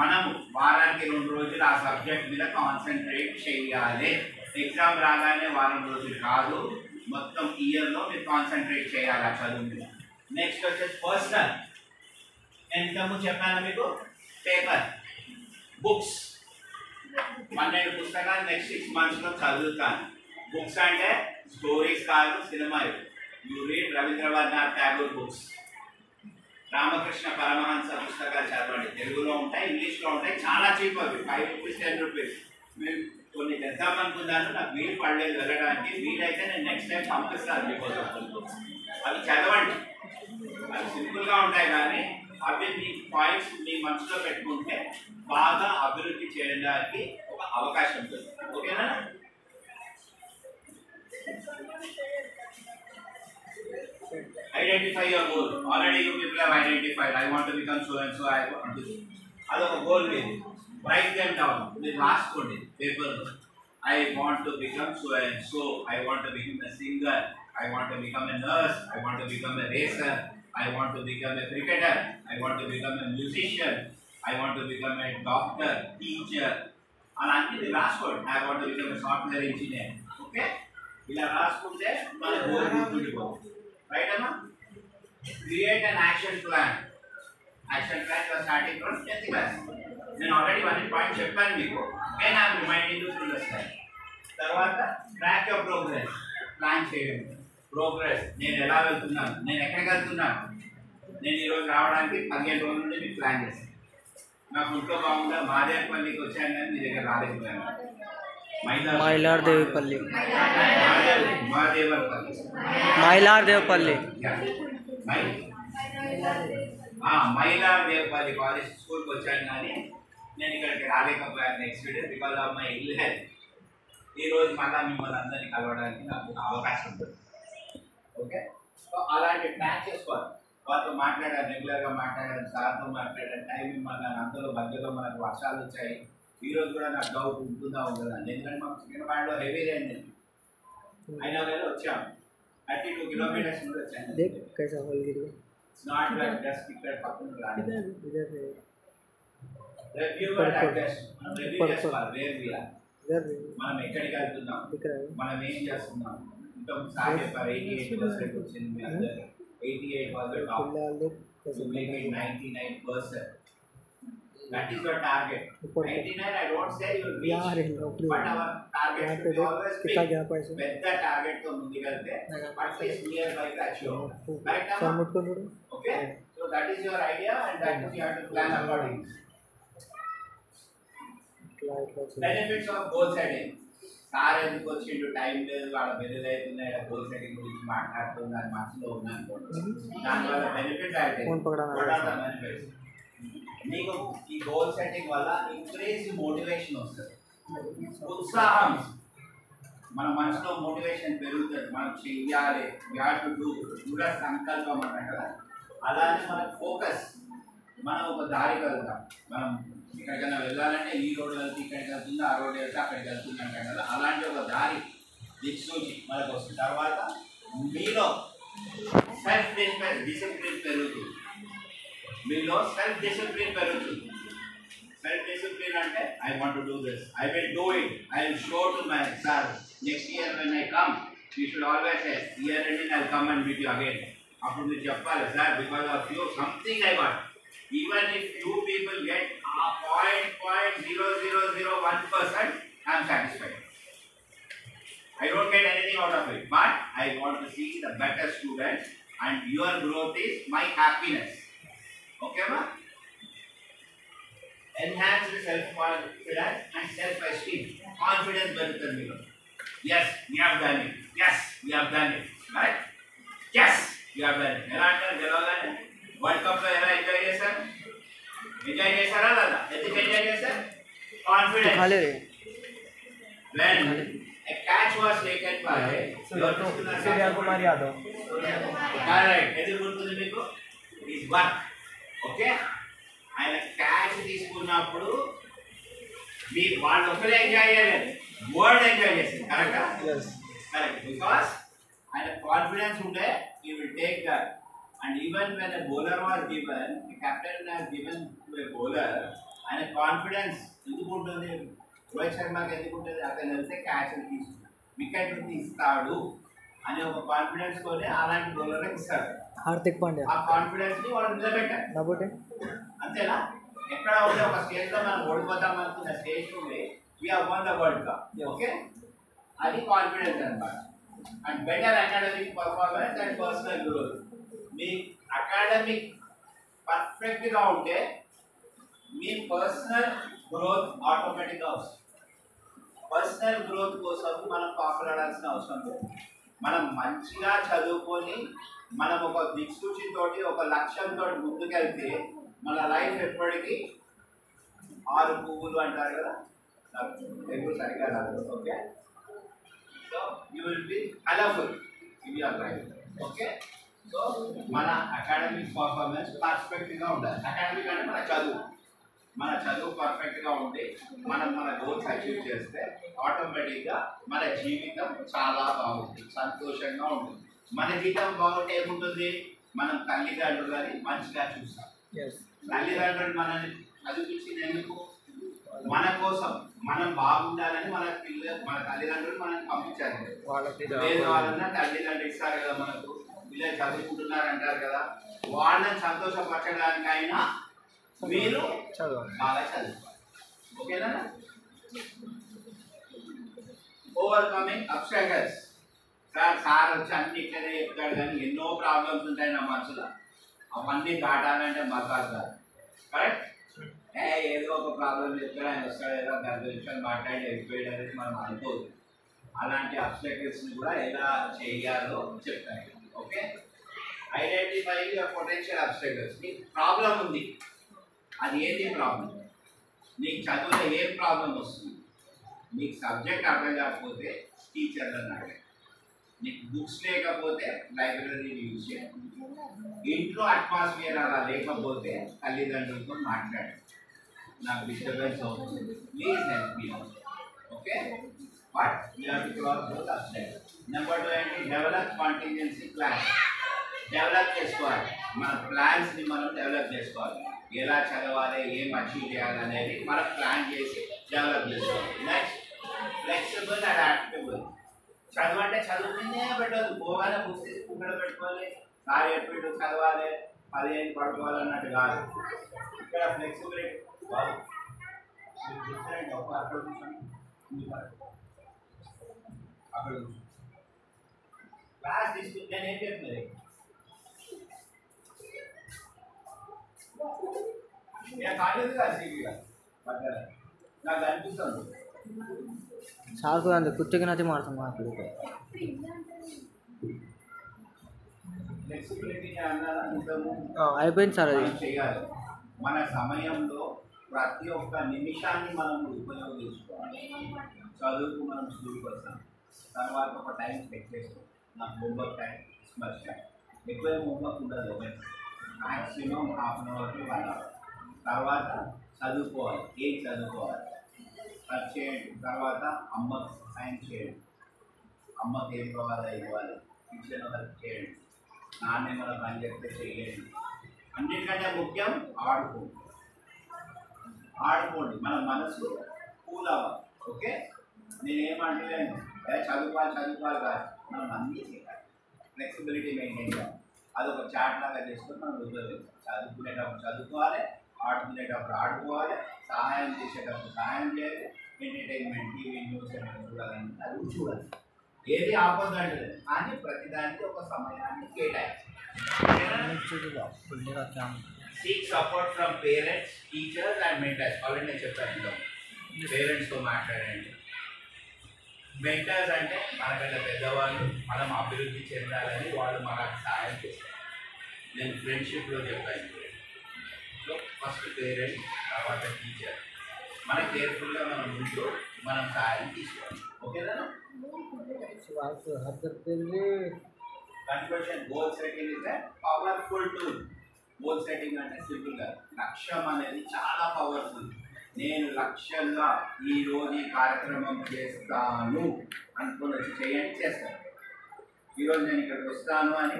మనము వారానికి 2 రోజులు ఆ సబ్జెక్ట్ మీద కాన్సన్ట్రేట్ చేయాలి. ఎగ్జామ్ రాగానే వారం రోజులు కాదు, మొత్తం ఇయర్లో మీరు కాన్సన్ట్రేట్ చేయాలి ఆ చదువు మీద. నెక్స్ట్ వచ్చేసి పర్సనల్. ఎంతకు చెప్పాను మీకు, పేపర్, బుక్స్. 12 పుస్తకాలు నెక్స్ట్ 6 monthsలో చదువుతాను. బుక్స్ అంటే స్టోరీస్ కాదు, cinema. You read Rabindranath Tagore books, Ramakrishna Paramahamsa పుస్తకాలు చదవండి. తెలుగులో ఉంటాయి, ఇంగ్లీష్లో ఉంటాయి, చాలా చీప్ అవి, 5 రూపీస్ 10 రూపీస్. మేము కొన్ని తెద్దాం అనుకున్నాను, నాకు వీలు పడలేదు వెళ్ళడానికి. వీలైతే నేను నెక్స్ట్ టైం పంపిస్తాను మీకోసం బుక్స్. అవి చదవండి, అవి సింపుల్గా ఉంటాయి, కానీ అవి మీ పాయింట్స్ మీ మనసులో పెట్టుకుంటే బాగా అభివృద్ధి చేయడానికి ఒక అవకాశం ఉంటుంది. ఓకేనా? Identify your goal. Already you people have identified. I want to become so and so, I want to. అదొక గోల్ మీద రైట్ దెమ్ డౌన్. మీరు రాసుకోండి పేపర్లో. I want to become so and so. I want to become a singer. I want to become a nurse. I want to become a racer. I want to become a cricketer, I want to become a musician, I want to become a doctor, teacher. అలాంటిది రాసుకోండి. I want to become a software engineer. Okay, ఇలా రాసుకుంటే మన goal గుర్తుండిపోతుంది. Right అమ్మా? Create an action plan. Action plan was starting from 10th class. నేను already 1 point చెప్పాను మీకు. నేను I reminding you through the slide. తర్వాత ట్రాక్ యువర్ ప్రోగ్రెస్. ప్లాన్ చేయండి. ప్రోగ్రెస్, నేను ఎలా వెళ్తున్నాను, నేను ఎక్కడికి వెళ్తున్నాను, నేను ఈరోజు రావడానికి 15 రోజుల నుండి మీకు ప్లాన్ చేస్తాను. నాకు ఇంట్లో బాగుందా, మాదేవపల్లికి వచ్చాను కానీ మీ దగ్గర రాలేకపోయాను. మైలార్దేవపల్లి మైలార్దేవపల్లి కాలేజ్ స్కూల్కి వచ్చాను కానీ నేను ఇక్కడికి రాలేకపోయాను. Next day because of my ill health. ఈరోజు మళ్ళీ మిమ్మల్ని అందరినీ కలవడానికి నాకు అవకాశం ఉంటుంది. ఓకే, సో అలాంటి ప్లాన్ చేసుకోవాలి. వాళ్ళతో మాట్లాడాను, రెగ్యులర్గా మాట్లాడాను, సార్తో మాట్లాడాను, టైం ఇమ్మన్నాను. అందులో మధ్యలో మనకు వర్షాలు వచ్చాయి. ఈరోజు కూడా నాకు డౌట్ ఉంటుందా ఉండదండి, ఎందుకంటే మాకు చికెన్పాడులో హెవీ రైన్ అయినా కానీ వచ్చాము. 32 కిలోమీటర్స్ నుండి వచ్చాను. నాట్ లైక్ జస్ట్ ఇక్కడ పక్కన రాదు. Review and adjust. మనం రివ్యూ చేసుకోవాలి. వేర్ వి ఆర్, మనం ఎక్కడికి వెళ్తున్నాం, మనం ఏం చేస్తున్నాం. ఇంకా సార్ చెప్పారు 88% వచ్చింది మీ అందరూ. 88 was the top. You make it 99%. That is your target. 99 I don't say you will reach, but our target should be always big. Bedda target to mundigalte at least nearby achieve. Right now? Okay, so that is your idea and that is you have to plan accordingly. Benefits of goal setting. Sir ఎందుకు వచ్చిండు, time లేదు, వాళ్ళ బెదిరి అవుతున్నాయి, goal setting గురించి మాట్లాడుతున్నారు, మనసులో ఉన్నాను. దానివల్ల బెనిఫిట్ అయితే నీకు ఈ గోల్ సెట్టింగ్ వల్ల ఇంక్రీజ్ మోటివేషన్ వస్తుంది, ఉత్సాహం. మన మనసులో మోటివేషన్ పెరుగుతుంది, మనం చెయ్యాలి, దృఢ సంకల్పం అంటాం కదా. అలానే మన ఫోకస్, మనం ఒక దారి కలుగుతాం. మనం ఎక్కడికైనా వెళ్ళాలంటే ఈ రోడ్డు వెళ్తే ఇక్కడికి వెళ్తుంది, ఆ రోడ్డు వెళ్తే అక్కడికి వెళ్తుంది అంటాం కదా. అలాంటి ఒక దారి దిక్సూచి మనకు వస్తుంది. తర్వాత మీలో సెల్ఫ్ డిసిప్లిన్ పెరుగుతుంది. మీలో సెల్ఫ్ డిసిప్లిన్ పెరుగుతుంది. సెల్ఫ్ డిసిప్లిన్ అంటే I want to do this, I will do it, I will show to my sir next year when I come you should always say year ending I will come and meet you again. అప్పుడు మీరు చెప్పాలి, sir because of you something I want. Even if few people get 0.0001%, I am satisfied. I don't get anything out of it, but I want to see the better students, and your growth is my happiness. Okay, ma? Enhance the self-confidence and self-esteem. Confidence better me. Yes, we have done it. Yes, we have done it. Right? Yes, we have done it. World cup లో ఎలా enjoy చేశారు? Enjoy చేశారా లేదా? ఎందుకు enjoy చేశారు? Confidence. When a catch was taken by Surya Kumar Yadav. Correct. ఎందుకు గుర్తుంది మీకు? His work. ఓకే, ఆయన క్యాచ్ తీసుకున్నప్పుడు మీ వాళ్ళు ఒకరే ఎంజాయ్ చేయలేదు, వరల్డ్ ఎంజాయ్ చేసింది. కరెక్టా? కరెక్ట్. బికాస్ ఆయన కాన్ఫిడెన్స్ ఉంటే he will take that. And even when a bowler was given, the captain has given to a bowler, and a confidence ఎందుకు ఉంటుంది? రోహిత్ శర్మకి ఎందుకు ఉంటుంది? అతను వెళ్తే క్యాచ్ తీసుకుంటాడు, వికెట్ తీస్తాడు అనే ఒక కాన్ఫిడెన్స్ తోనే అలాంటి బౌలర్ ఇస్తాడు. హార్దిక్ పాండ్యా ఆ కాన్ఫిడెన్స్ ని వాళ్ళు నిలబెట్టారు. అంతేనా? ఎక్కడ ఉంటే ఒక స్టేజ్ లో మనం ఓడిపోతాం అనుకున్న స్టేజ్ నుండి we have won the world cup. Okay, అది కాన్ఫిడెన్స్ అన్నమాట. And better academic performance and personal growth. Me academic పర్ఫెక్ట్గా ఉంటే మీ పర్సనల్ గ్రోత్ ఆటోమేటిక్గా వస్తుంది. పర్సనల్ గ్రోత్ కోసం మనం పాకులాడాల్సిన అవసరం లేదు. మనం మంచిగా చదువుకొని మనం ఒక దిక్సూచితోటి ఒక లక్ష్యంతో ముందుకెళ్తే మన లైఫ్ ఎప్పటికీ 6 పువ్వులు అంటారు కదా, ఎప్పుడు సరిగా రాదు. Okay, so you will be colourful in your life. Okay, so మన అకాడమిక్ పర్ఫార్మెన్స్ పర్ఫెక్ట్గా ఉండాలి. అకాడమిక్ అంటే మన చదువు పర్ఫెక్ట్గా ఉండి మనం మన గోల్స్ అచీవ్ చేస్తే ఆటోమేటిక్గా మన జీవితం చాలా బాగుంటుంది, సంతోషంగా ఉంటుంది. మన జీవితం బాగుంటే ఏముంటుంది? మనం తల్లిదండ్రులని మంచిగా చూస్తాం. తల్లిదండ్రులు మనల్ని చదివించింది ఎందుకు? మన కోసం, మనం బాగుండాలని మన తల్లిదండ్రులు మనల్ని పంపించారు. వేరే వాళ్ళన్నా తల్లిదండ్రులు ఇస్తారు కదా మనకు, పిల్లలు చదువుకుంటున్నారు అంటారు కదా, వాళ్ళని సంతోషపరచడానికైనా మీరు బాగా చదువుకోవాలి. ఓకేనా? Overcoming obstacles. సార్ వచ్చి అన్ని ఇట్లనే చెప్తాడు కానీ ఎన్నో ప్రాబ్లమ్స్ ఉంటాయి నా మనసులో, అవన్నీ దాటాలంటే మసాజ్ కాదు. కరెక్ట్? ఏదో ఒక ప్రాబ్లం చెప్తాడు, ఆయన వస్తాడు, ఏదో 10 నిమిషాలు మాట్లాడి వెళ్ళిపోయాడు అనేది మనం అనుకోదు. అలాంటి అబ్స్టాకల్స్ని కూడా ఎలా చేయాలో చెప్తాను. Okay, identify your potential obstacles. నీకు ప్రాబ్లం ఉంది, అది ఏంటి ప్రాబ్లం? నీకు చదువులో ఏం ప్రాబ్లం వస్తుంది? నీకు సబ్జెక్ట్ అర్థం కాకపోతే టీచర్లను అడగండి, నీకు బుక్స్ లేకపోతే లైబ్రరీని యూజ్ చేయండి, ఇంట్లో అట్మాస్ఫియర్ అలా లేకపోతే తల్లిదండ్రులతో మాట్లాడండి, నాకు డిస్టర్బెన్స్ అవుతుంది, please help me. Okay, but you have to cross those obstacles. Number 2 ఏంటి? Develop contingency plan. డెవలప్ చేసుకోవాలి, మన ప్లాన్స్ని మనం డెవలప్ చేసుకోవాలి. ఎలా చదవాలి, ఏం అచీవ్ చేయాలి అనేది మనం ప్లాన్ చేసి డెవలప్ చేసుకోవాలి. Next, flexible and adaptable. చదువు అంటే చదువుతుందే పెట్టదు, పోగానే బుక్స్ ఇక్కడ పెట్టుకోవాలి, సార్ ఎప్పుడు చదవాలి, 10 ఏళ్ళు పడుకోవాలన్నట్టు కాదు. ఇక్కడ ఫ్లెక్సిబిలిటీ డిఫరెంట్. అక్కడ క్లాస్ తీసుకుంటే నేను ఏం చెప్తుంది, నేను కాలేదు కదా సీగా నాకు అనిపిస్తుంది ಸಾಕು ಅಂದ್ರೆ ಕುತ್ತಿಗೆ ಮಾಡ್ತಾನೆ ಮಾತಾಡಿ అయిపోయింది సార్. అది చేయాలి. మన సమయంలో ప్రతి ఒక్క నిమిషాన్ని మనం ఉపయోగించుకోవాలి. చదువుకు మనం స్కూల్కి వస్తాం, తర్వాత ఒక టైం స్పెక్ట్ చేస్తాం, నాకు హోంవర్క్ టైం, స్మర్ష్ టైం, ఎక్కువ హోంవర్క్ ఉండదు, maximum ½ an hour to 1 hour. తర్వాత చదువుకోవాలి, ఏం చదువుకోవాలి అది చేయండి. తర్వాత అమ్మకు సహాయం చేయండి, అమ్మకి ఏం కావాలో ఇవ్వాలి, కిచెన్ హెల్ప్ చేయండి, నాన్న ఏమైనా పని చెప్తే చేయండి. అన్నిటికంటే ముఖ్యం ఆడుకోండి, మన మనసు కూల్ అవ్వాలి. ఓకే, నేనేమంటలేను చదువుకోవాలి కాదు, మనం అన్నీ చేయాలి, ఫ్లెక్సిబిలిటీ మెయింటైన్ చేయాలి. అదొక చాట్ లాగా చేసుకొని మనం ఉపయోగించాలి. చదువుకునేటప్పుడు చదువుకోవాలి, ఆడుకునేటప్పుడు ఆడుకోవాలి, సహాయం చేసేటప్పుడు సహాయం చేయాలి, ఎంటర్టైన్మెంట్, టీవీ న్యూస్ ఏమైనా చూడాలంటే అది చూడాలి. ఏది ఆపొద్దు అంటే, కానీ ప్రతిదానికి ఒక సమయాన్ని కేటాయించాలి. Seek support from parents, teachers and mentors. Already నేను చెప్పాను, పేరెంట్స్తో మాట్లాడండి. మెంటర్స్ అంటే మనకంటే పెద్దవాళ్ళు, మనం అభివృద్ధి చెందాలని వాళ్ళు మనకు సహాయం చేస్తారు. నేను ఫ్రెండ్షిప్లో చెప్పాను. సో ఫస్ట్ పేరెంట్స్, తర్వాత టీచర్. మన కేర్ఫుల్గా మనం ముందు మనం సహాయం తీసుకోవాలి. ఓకేనా? Conversion goal setting is a powerful tool. Goal setting అంటే సింపుల్గా లక్ష్యం అనేది చాలా పవర్ఫుల్. నేను లక్ష్యంగా ఈరోజు ఈ కార్యక్రమం చేస్తాను అనుకుని వచ్చి చేయండి, చేస్తాను. ఈరోజు నేను ఇక్కడికి వస్తాను అని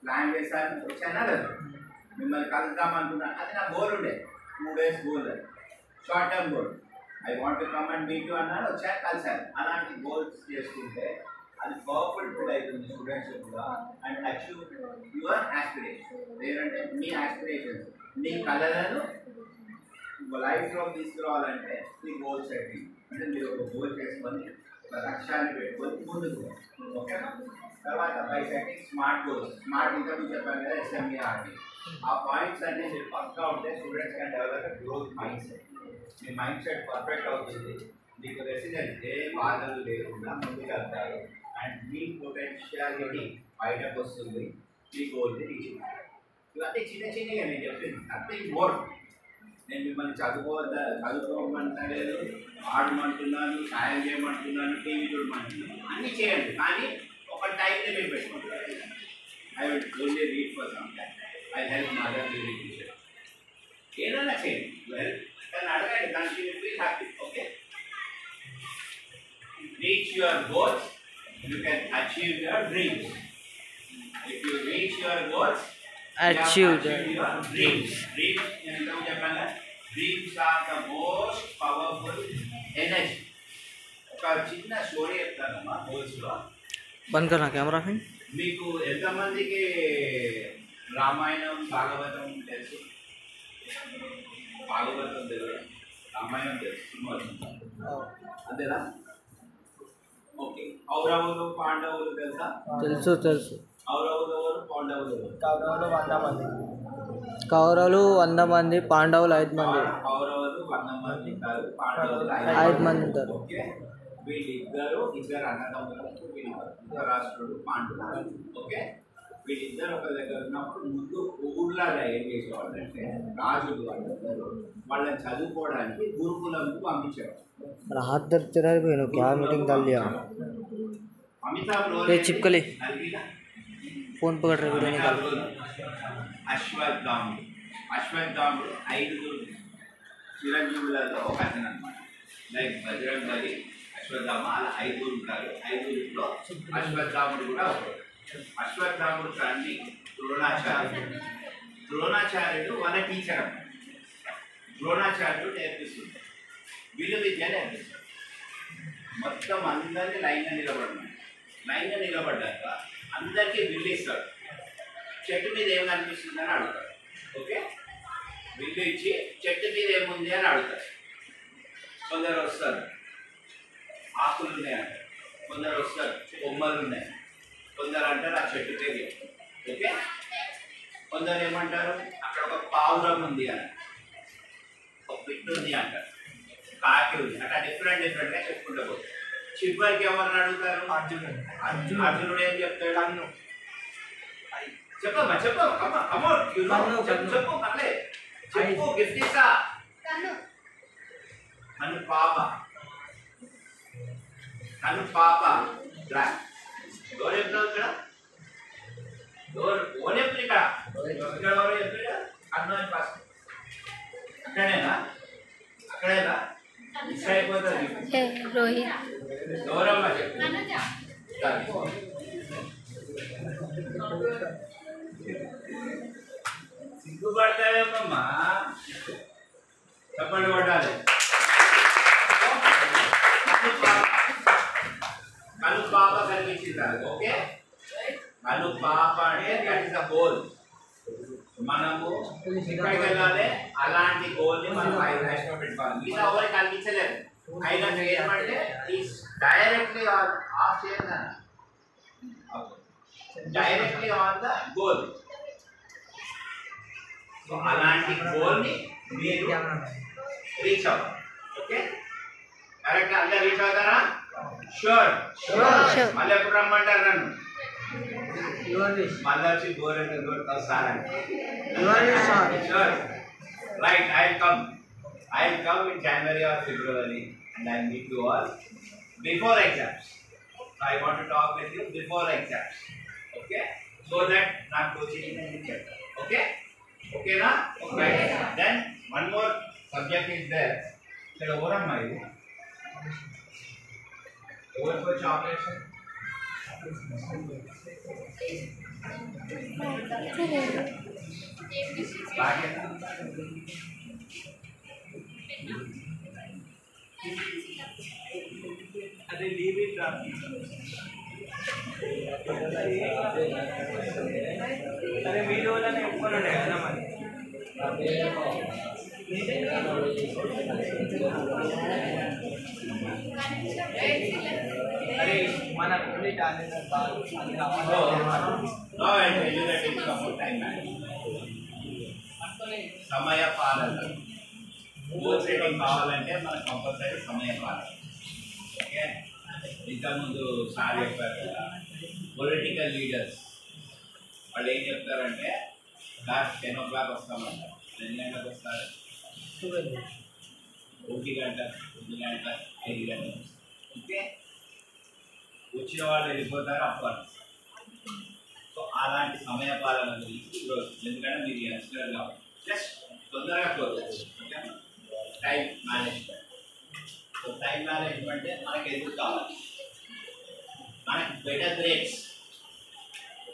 ప్లాన్ చేశాను, వచ్చానా లేదు, మిమ్మల్ని కలుద్దాం అనుకున్నాను, అది నా గోల్ ఉండే. 2 days గోల్, అది short term goal. I want to come and meet you అన్నాను, వచ్చాను, కలిసాను. అలాంటి గోల్స్ చేసుకుంటే అది పవర్ఫుల్ టూల్ అవుతుంది స్టూడెంట్స్ కూడా. And achieve your aspiration. ఏంటంటే మీ యాస్పిరేషన్స్, మీ కళలను లైఫ్లో తీసుకురావాలంటే మీ గోల్ సెట్టింగ్ అంటే మీరు ఒక గోల్ చేసుకొని ఒక లక్ష్యాన్ని పెట్టుకొని ముందుకు. ఓకేనా? తర్వాత by setting smart goals. Smart ఇంకా మీరు చెప్పాను కదా, SMART. ఆ పాయింట్స్ అన్నీ మీరు పక్కా ఉంటే students can develop growth mind set. Me mind set perfect అవుతుంది, మీకు రెసిడెన్స్ ఏ బాధలు లేకుండా ముందుకు వెళ్తారు. అండ్ మీ పొటెన్షియాలిటీ బయటకు వస్తుంది, మీ గోల్ని రీచ్ అవుతారు. ఇవన్నీ చిన్న చిన్నగా నేను చెప్పింది, నథింగ్ మోర్. నేను మిమ్మల్ని చదువుకోమంటలేదు, ఆడమంటున్నాను, సాయం చేయమంటున్నాను, టీవీ చూడమంటున్నాను, అన్నీ చేయండి. కానీ ఒక టైం లిమిట్ పెట్టుకుంటాను. I will only read for some time, I help mother during teacher. ఏదైనా చేయండి, దాన్ని అడగండి, దానికి you feel happy. Okay, reach your goals, you can achieve your dreams. If you reach your goals, Achieved. Dreams నేను చెప్పాను. Dreams are the most powerful energy. ఒక చిన్న story చెప్తానమ్మా గోల్స్లో. బంద్ కర్నా కెమెరా ఫిన్. మీకు ఎంతమందికి రామాయణం భాగవతం తెలుసు? భాగవతం తెలుసు, రామాయణం తెలుసు, అంతేనా? ఓకే. కౌరవులు పాండవులు తెలుసా? తెలుసు తెలుసు. కౌరవులు ఎవరు, పాండవులు ఎవరు? కౌరవులు 100 మంది, పాండవులు 5 మంది. కౌరవులు 100 మంది ఉంటారు, పాండవులు 5 మంది ఉంటారు. ఓకే. వీళ్ళిద్దరు అన్నదమ్ములు, ధృతరాష్ట్రుడు, పాండవులు. ఓకే. వీళ్ళిద్దరు ఒక దగ్గర ఉన్నప్పుడు ముందు ఊర్లో ఏం చేసేవాళ్ళు అంటే రాజులు వాళ్ళందరూ వాళ్ళని చదువుకోవడానికి గురుకులంకు పంపించేవారు. रात दर चला गए नो क्या मीटिंग डाल लिया अमिताभ रोल ये चिपकली फोन पकड़ रहे वीडियो निकाल. అశ్వత్థాముడు 5 చిరంజీవులలో ఒక అతను అనమాట. లైక్ బజరంగ్ బలి, అశ్వత్థామ, అలా 5 ఉంటారు. 5లో అశ్వత్థాముడు కూడా ఒకడు. అశ్వత్థాముడు తండ్రి ద్రోణాచార్యుడు వాళ్ళ టీచర్ అన్నమాట. ద్రోణాచార్యుడు నేర్పిస్తుంది, విలువ విద్య నేర్పిస్తుంది. మొత్తం అందరినీ లైన్గా నిలబడ్డాక అందరికీ విల్లు ఇస్తాడు. చెట్టు మీద ఏం కనిపిస్తుందని అడుగుతాడు. ఓకే. విల్లు ఇచ్చి చెట్టు మీద ఏముంది అని అడుగుతాడు. కొందరు వస్తారు ఆకులు ఉన్నాయంటారు, కొందరు వస్తారు బొమ్మలు ఉన్నాయి, కొందరు అంటారు ఆ చెట్టు పేరు. ఓకే. కొందరు ఏమంటారు అక్కడ ఒక పావురం ఉంది అని, ఒక పిట్టు ఉంది అంటారు, కాకి ఉంది, అట్లా డిఫరెంట్గా చెప్పుకుంటూ పోతారు. చివరికి ఎవరిని అడుగుతారు? అర్జునుడు ఏం చెప్తాడు? చెప్పమ్మా చెప్పు పర్లే చెప్పు. గిఫ్ట్ ఇస్తా. నన్ను పాప ఎవరు చెప్తావు ఇక్కడ? ఎవరు చెప్తారు ఇక్కడ? ఎవరు చెప్పాడు? కన్ను అని ఫస్ట్ అక్కడేనా? మిస్ అయిపోతుంది. ఎవరమ్మా చెప్పు. సిగ్గుపడతావేమమ్మా, చెప్పండి పడాలి. కను పాప కనిపించింది. ఓకే. కను పాప అంటే దట్ ఇస్ ద గోల్. మనము ఎక్కడికి వెళ్ళాలి, అలాంటి గోల్ని మనం హైలైట్గా పెట్టుకోవాలి. మిగతా ఎవరికి కనిపించలేదు. హైలైట్ ఏమంటే డైరెక్ట్లీ ఆఫ్ చేయాలి, directly on the goal. So అలాంటి గోల్ని మీరు రీచ్ అవ్వాలి. ఓకే. కరెక్ట్ అందరూ రీచ్ అవుతారా? షూర్. మళ్ళీ ఎప్పుడు రమ్మంటారు నన్ను? మళ్ళీ వచ్చి గోరెంతా సార్ అంటే sure. Right. I'll come in January or February and I'll meet you all before exams. So I want to talk with you before exams. Okay. So that not coaching in the okay. Okay na? Okay. Then one more subject is there. So over am I? Over for chocolates. अरे leave it अरे video वाला ने ऊपर उठाया ना मन अरे मन अपने डालने का बात no and you that is about time समय पालन. గోల్ సెట్టింగ్ కావాలంటే మనకు కంపల్సరీ సమయం పాలన. ఓకే. ఇంతకుముందు సార్ చెప్పారు కదా, పొలిటికల్ లీడర్స్ వాళ్ళు ఏం చెప్తారంటే లాస్ట్ 10 o'clock వస్తామంటారు. 2 గంటలకు వస్తారు, 1 గంట, 2 గంట, 5 గంటలు. ఓకే. వచ్చిన వాళ్ళు వెళ్ళిపోతారు అప్పుడు. సో అలాంటి సమయ పాలన గురించి ఈరోజు, ఎందుకంటే మీరు యంగ్స్టర్ కాబట్టి జస్ట్ తొందరగా close. Okay. Time management. So time management మనకి ఎందుకు కావాలి? మనకి బెటర్ గ్రేడ్స్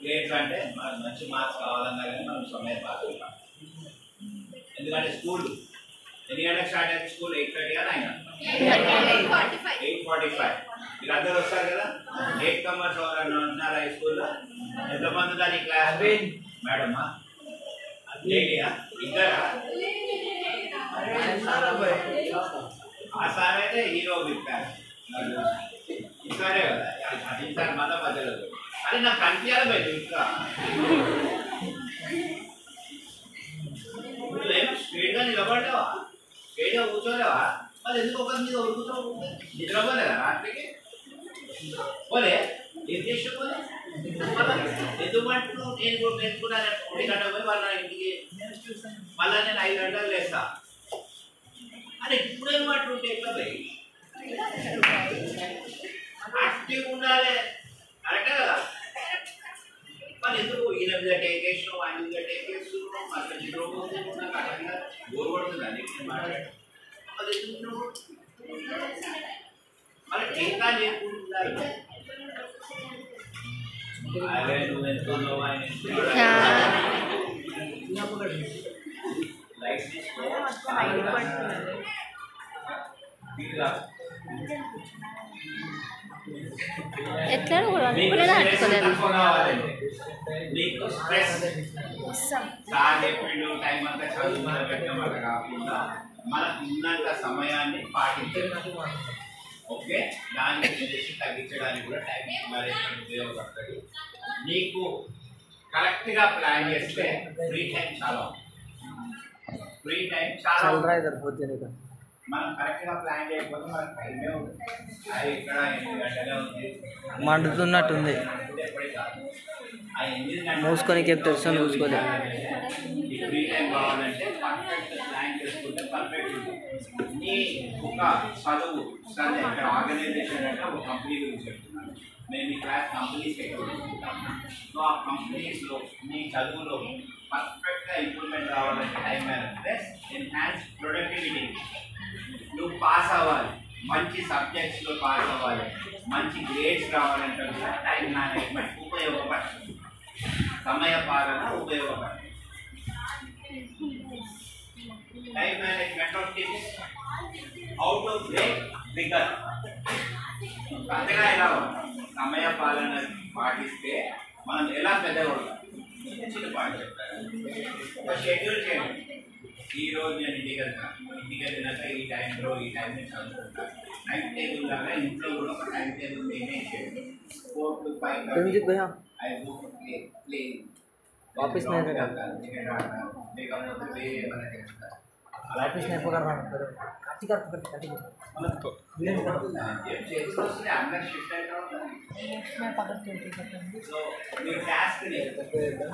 గ్రేడ్స్ అంటే మనకు మంచి మార్క్స్ కావాలన్నా కానీ మనం సమయం పాల్గొంటాం. ఎందుకంటే స్కూల్ ఎన్ని గంటలకు స్టార్ట్ అయితే స్కూల్ 8:30 9 8:45. మీరు అందరూ వస్తారు కదా. 8 కమర్స్ ఎవరన్నా ఉంటున్నారా ఈ స్కూల్లో? ఎంతమంది ఉన్నారు ఈ క్లాస్? మేడమా లేడీయా ఇద్దరా? ఆ సార్ అయితే హీరో విప్పారు ఈసారే కదా. ఈసారి మళ్ళా మధ్యలో అని నాకు కనిపించాలి బయట ఇంకా నువ్వేమో స్ట్రేట్గా నిలబడ్డావా? స్ట్రేట్గా కూర్చోలేవా? మరి ఎందుకు ఒకరి మీద కూర్చో నిద్రపోలేదా రాత్రికి? పోలే ఏం చేసి పోలే ఎందుకు అంటున్నావు? నేను కూడా నేర్చుకున్నాను 1 గంట పోయి వాళ్ళ ఇంటికి మళ్ళీ నేను 5 గంటలు లేస్తా అని ఇప్పుడేం అంటుంటే ఎట్లా పోయి యాక్టివ్ ఉండాలి. కరెక్టే కదా. మరి ఎందుకు ఈయన మీద టేకేసినావు ఆయన మీద టేకేస్తున్నావు మళ్ళీ నిద్రపోతే నాకు బోర్ పడుతుందండి నేను మాట్లాడటం. మరి ఎందుకు నువ్వు మరి టీకా లేకుంటున్నారు? అరే నువ్వు ఎంతున్నావు ఆయన లైఫ్ తీసుకో ఎట్లా నీకు స్ట్రెస్ సార్ చెప్పిండు టైం అంతా చదువు పెట్టడం వల్ల కాకుండా మనకు ఉన్నంత సమయాన్ని పాటించడం. ఓకే దాన్ని చేసి తగ్గించడానికి కూడా టైం మేనేజ్మెంట్ ఉపయోగపడుతుంది. నీకు కరెక్ట్గా ప్లాన్ చేస్తే ఫ్రీ టైం చాలా ఫ్రీ టైం చాలా మనం కరెక్ట్గా ప్లాన్ చేయకపోతే మనకు టైమే ఉంటుంది. అది ఇక్కడ 8 గంటలే ఉంది మండుతున్నట్టుంది మూసుకొని చెప్తారు మూసుకోలే. ఈ ఫ్రీ టైం కావాలంటే పర్ఫెక్ట్ ప్లాన్ చేసుకుంటే పర్ఫెక్ట్ ఉంటుంది. నీ ఒక చదువు సరే ఇక్కడ ఆర్గనైజేషన్ అంటే ఒక కంపెనీ గురించి చెప్తున్నాను. మేము ఈ క్లాస్ కంపెనీస్ ఎక్కువ తీసుకుంటాము. సో ఆ కంపెనీస్లో నీ చదువులో పర్ఫెక్ట్గా ఇంప్రూవ్మెంట్ రావాలంటే టైం మేనేజ్మెంట్ ఎన్హాన్స్ ప్రొడక్టివిటీ. నువ్వు పాస్ అవ్వాలి, మంచి సబ్జెక్ట్స్లో పాస్ అవ్వాలి, మంచి గ్రేడ్స్ రావాలంటే కూడా టైం మేనేజ్మెంట్ ఉపయోగపడుతుంది. సమయ పాలన ఉపయోగపడుతుంది. Time management of tips how to break bigger. అంతగా ఎలా సమయ పాలన పాటిస్తే మనం ఎలా పెద్దగొడతాం చిన్న పాట చెప్తారు. ఒక షెడ్యూల్ చేయండి. ఈరోజు నేను ఇంటికి వెళ్తాను, ఇంటికి వెళ్ళినాక ఈ టైంలో ఈ టైం నేను చదువుకుంటాను. టైం టేబుల్ లాగా ఇంట్లో కూడా ఒక టైం టేబుల్ మెయింటైన్ చేయండి. 4 to 5 I go play वापस नहीं रहेगा లేకపోతే ఏమైనా చేస్తారు. वापस नहीं पकड़ रहा काटी कर काटी ఏం చేసుకొస్తే అందరు షిఫ్ట్ అవుతారు. సో మీ టాస్క్ని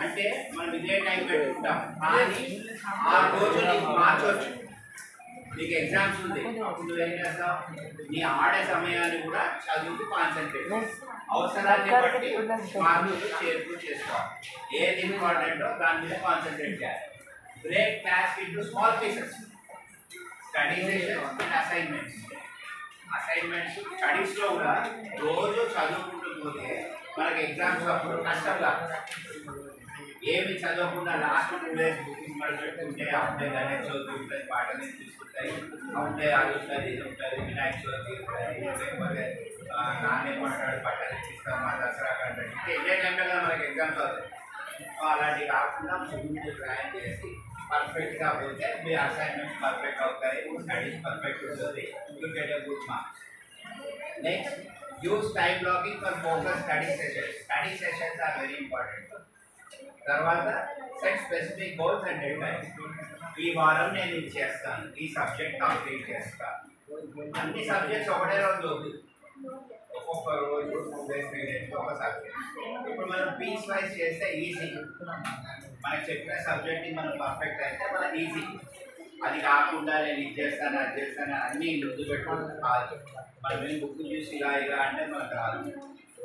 అంటే మనం ఇదే టైం పెట్టుకుంటాం కానీ ఆ రోజు నీకు మార్చవచ్చు. నీకు ఎగ్జామ్స్ ఉంది అప్పుడు నువ్వు ఏం చేస్తావు? నీ ఆడే సమయాన్ని కూడా చదువుకు కాన్సన్ట్రేట్ అవసరాన్ని బట్టి మార్కులు చేర్పు చేసుకోవాలి. ఏది ఇంపార్టెంటో దాని మీద కాన్సన్ట్రేట్ చేయాలి. Break task into small pieces. Study sessions and assignments. స్టడీస్లో కూడా రోజు చదువుకుంటూ పోతే మనకి ఎగ్జామ్స్ అప్పుడు కష్టం కాదు. ఏమి చదవకుండా లాస్ట్ 2 days బుకింగ్ పడి పెట్టుకుంటే అప్పుడే గణేష్ చవితి ఉంటుంది, పాటలు తీసుకుంటాయి, అప్పుడే అది ఉంటుంది ఇది ఉంటుంది, వినాయక చవితి ఉంటుంది, లేకపోతే నాన్నే మాట్లాడి బట్టలు ఇప్పిస్తాం మా దసరా కంటే ఇదే టైంలో కదా మనకి ఎగ్జామ్స్ అవుతాయి. అలాంటివి కాకుండా ముందు ప్లాన్ చేసి పర్ఫెక్ట్గా పోతే మీ అసైన్మెంట్స్ పర్ఫెక్ట్ అవుతాయి, స్టడీస్ పర్ఫెక్ట్ ఉంటుంది, you get a good marks. Next use time blocking for focus study sessions. Study sessions are very important. తర్వాత set specific goals and deadlines. ఈ వారం నేను ఇది చేస్తాను, ఈ సబ్జెక్ట్ కంప్లీట్ చేస్తాను. అన్ని సబ్జెక్ట్స్ ఒకటే రోజు వద్దు, ఒక్కొక్క రోజు 2 days 3 days ఒక సబ్జెక్ట్. ఇప్పుడు మనం పీస్ వైజ్ చేస్తే ఈజీ. మనకు చెప్పిన సబ్జెక్ట్ని మనం పర్ఫెక్ట్ అయితే మనకి ఈజీ. అది కాకుండా నేను ఇది చేస్తాను అది చేస్తాను అన్నీ ముందు పెట్టుకుంటే కాదు. మనం ఏం బుక్ చూసి ఇలా ఇలా అంటే మనకు రాదు.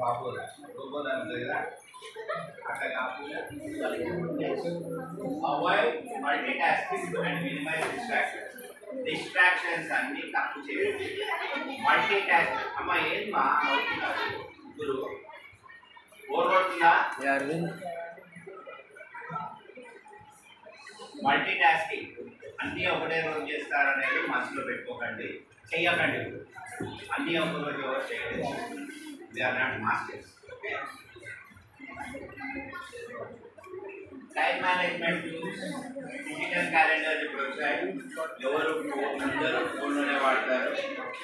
బాబోదా రోబోదా ఉంటుంది కదా అట్లా కాకుండా avoid multitasking and minimise distractions. Distractions అన్నీ తక్కువ చేయండి. మల్టీ టాస్కింగ్ అమ్మ ఏం మా ఇప్పుడు బోర్ కొడుతుందా? అరవింద్ మల్టీ టాస్కింగ్ అన్నీ ఒకటే రోజు చేస్తారనేది మనసులో పెట్టుకోకండి, చెయ్యకండి. అన్నీ ఒక రోజు ఎవరు చేయలేదు. They are not masters. Okay, time management digital calendar ఇప్పుడు వచ్చాయి. ఎవరు అందరూ ఫోన్లోనే వాడతారు.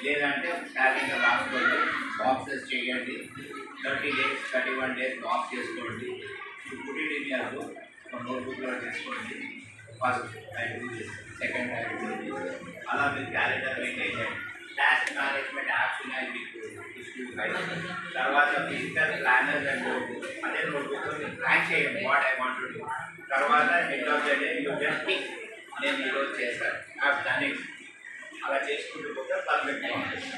లేదంటే క్యాలెండర్ రాసుకోండి, బాక్సెస్ చేయండి. 30 days 31 days బాక్స్ చేసుకోండి. ఇప్పుడు ఇయర్లో ఒక నోట్బుక్లో చేసుకోండి. ఫస్ట్ యాక్టివిటీ, సెకండ్ యాక్టివిటీ, అలా మీరు క్యాలెండర్ మెయింటైన్ చేయండి. టాస్క్ మేనేజ్మెంట్ యాప్స్ ఉన్నాయి మీకు. తర్వాత ఫిజికల్ ప్లానర్స్ అండ్ అదే నోట్బుక్లో మీరు ప్లాన్ చేయండి what I want to do. తర్వాత end of the day you just tick, నేను ఈరోజు చేశాను, హ్యావ్ డన్ ఇట్. అలా చేసుకుంటూ పోతే పర్ఫెక్ట్గా ఉంటుంది.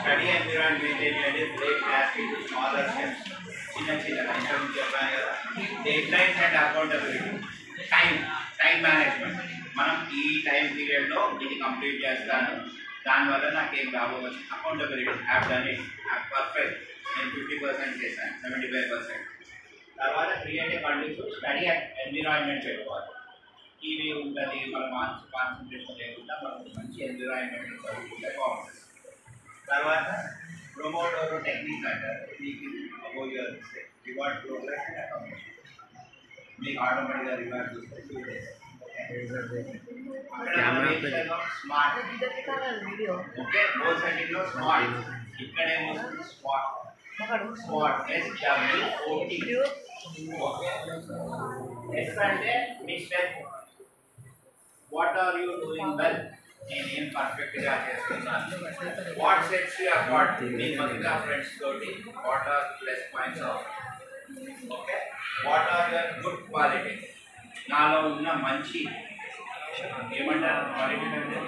స్టడీ ఎన్విరాన్మెంట్ మెయింటైన్ చేయండి. Break task into smaller steps, చిన్న చిన్నగా. ఇంతకుముందు చెప్పాను కదా, dead lines and accountability. Time management, మనం ఈ టైం పీరియడ్లో ఇది కంప్లీట్ చేస్తాను, దానివల్ల నాకు ఏం లాభం వచ్చింది. Accountability, have done it, have perfect, నేను 50% చేశాను, 75%. తర్వాత క్రియేటివ్ కండిషన్, స్టడీ ఎన్విరాన్మెంట్ పెట్టుకోవాలి. టీవీ ఉంటుంది, మన కాన్సన్ట్రేషన్ లేకుండా మనకు మంచి ఎన్విరాన్మెంట్ చదువుకుంటే బాగుంటుంది. తర్వాత ప్రమోటర్ టెక్నిక్ అంటారు. మీకు రివార్డ్ ప్రోగ్రెస్ అండ్ అకామిడేషన్, మీకు ఆటోమేటిక్గా రివార్డ్ చూస్తే 2 days. స్మార్ట్, ఓకే, గోల్ సెట్టింగ్లో స్మార్ట్, ఇక్కడేమో spot. Spot SWOT. Okay, S అంటే మీ step, what are you doing well, నేను ఏం పర్ఫెక్ట్గా చేస్తున్నాను. వాట్ సెట్స్ యూ అపార్ట్, మీ మిగతా ఫ్రెండ్స్ తోటి what are plus points of. Okay, what are your good quality, నాలో ఉన్న మంచి ఏమంటారు క్వాలిటీ అంటే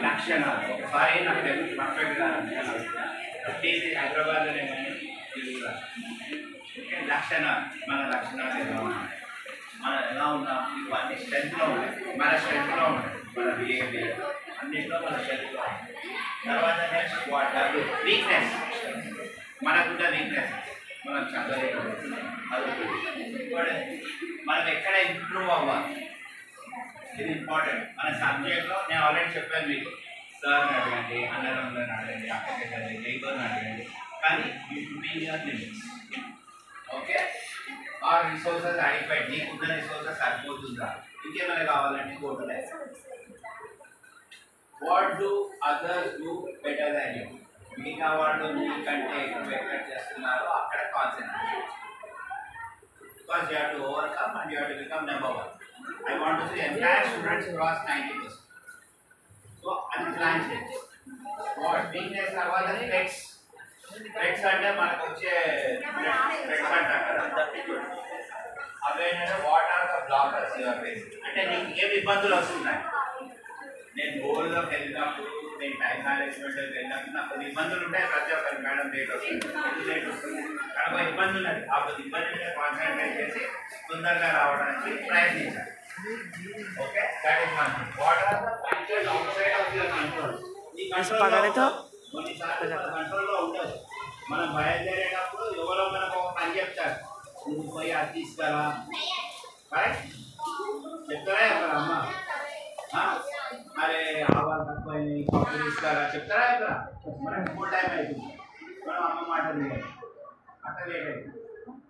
లక్షణాలు. ఒకసారి నాకు తెలుగు పర్ఫెక్ట్గా వచ్చేసి హైదరాబాద్లోనే కానీ తెలుగుగా. ఓకే, లక్షణాలు, మన లక్షణాలు ఎలా ఉన్నాయి, మనం ఎలా ఉన్నాం, ఇవన్నీ స్ట్రెంత్లో ఉన్నాయి. మన స్ట్రెంత్లో ఉన్నాయి, మన బిహేవియర్ అన్నింటిలో మన స్ట్రెంత్లో ఉన్నాయి. తర్వాత నెక్స్ట్ వాట్ వీక్నెస్, మనకున్న వీక్నెస్, మనం చదవలేదు, అది మనం ఎక్కడ ఇంప్రూవ్ అవ్వాలి, ఇది ఇంపార్టెంట్. మన సబ్జెక్ట్లో నేను ఆల్రెడీ చెప్పాను మీకు, సార్ని అడగండి, అన్నదమ్ములను అడగండి, అక్కడికి అడగండి, నైబర్ని అడగండి, కానీ you should be in your limits. Okay, ఆ రిసోర్సెస్ అడిగిపోయి నీకున్న రిసోర్సెస్ సరిపోతుందా, ఇంకేమైనా కావాలంటే గోటులే. What do others do better than you, మిగతా వాళ్ళు మీకంటే ఎక్కువ ఎక్స్పెక్ట్ చేస్తున్నారో అక్కడ concentration. Because you have to overcome and you have to become number 1. I want to see entire students cross 90%. So, అది ప్లాన్ చేయండి. వాట్ వీక్నెస్ తర్వాత threats. Threats అంటే మనకు వచ్చే థ్రెట్స్ అంటాం కదా, అవేంటంటే what are the blockers your face, అంటే నీకు ఏమి ఇబ్బందులు వస్తున్నాయి. నేను గోల్లోకి వెళ్ళినప్పుడు, నేను టైం మేనేజ్మెంట్లోకి వెళ్ళినప్పుడు నాకు కొన్ని ఇబ్బందులు ఉంటాయి. ప్రతి ఒక్కరి మేడం లేట్ వస్తుంది, లేట్ వస్తుంది, కనుక ఇబ్బంది ఉన్నది. ఆ ఇబ్బంది మీద కాన్సన్ట్రేట్ చేసి తొందరగా రావడానికి ప్రయత్నించాలి. Okay, that is one thing. What are the factors outside of your control, ఈ కంట్రోల్లో కొన్నిసార్లు కంట్రోల్లో ఉండదు. మనం బయలుదేరేటప్పుడు ఎవరో మనకు ఒక పని చెప్తారు, నువ్వు పోయి అది తీసుకురా, కరెక్ట్ చెప్తారా చెప్పరా అమ్మ, అరే ఆవాలు తక్కువైంది పప్పు తీసుకురా చెప్తారా చెప్పరా, మనకి 4 టైం అవుతుంది, మనం అమ్మ మాట లేదు, అట్ట లేట్ అవుతుంది.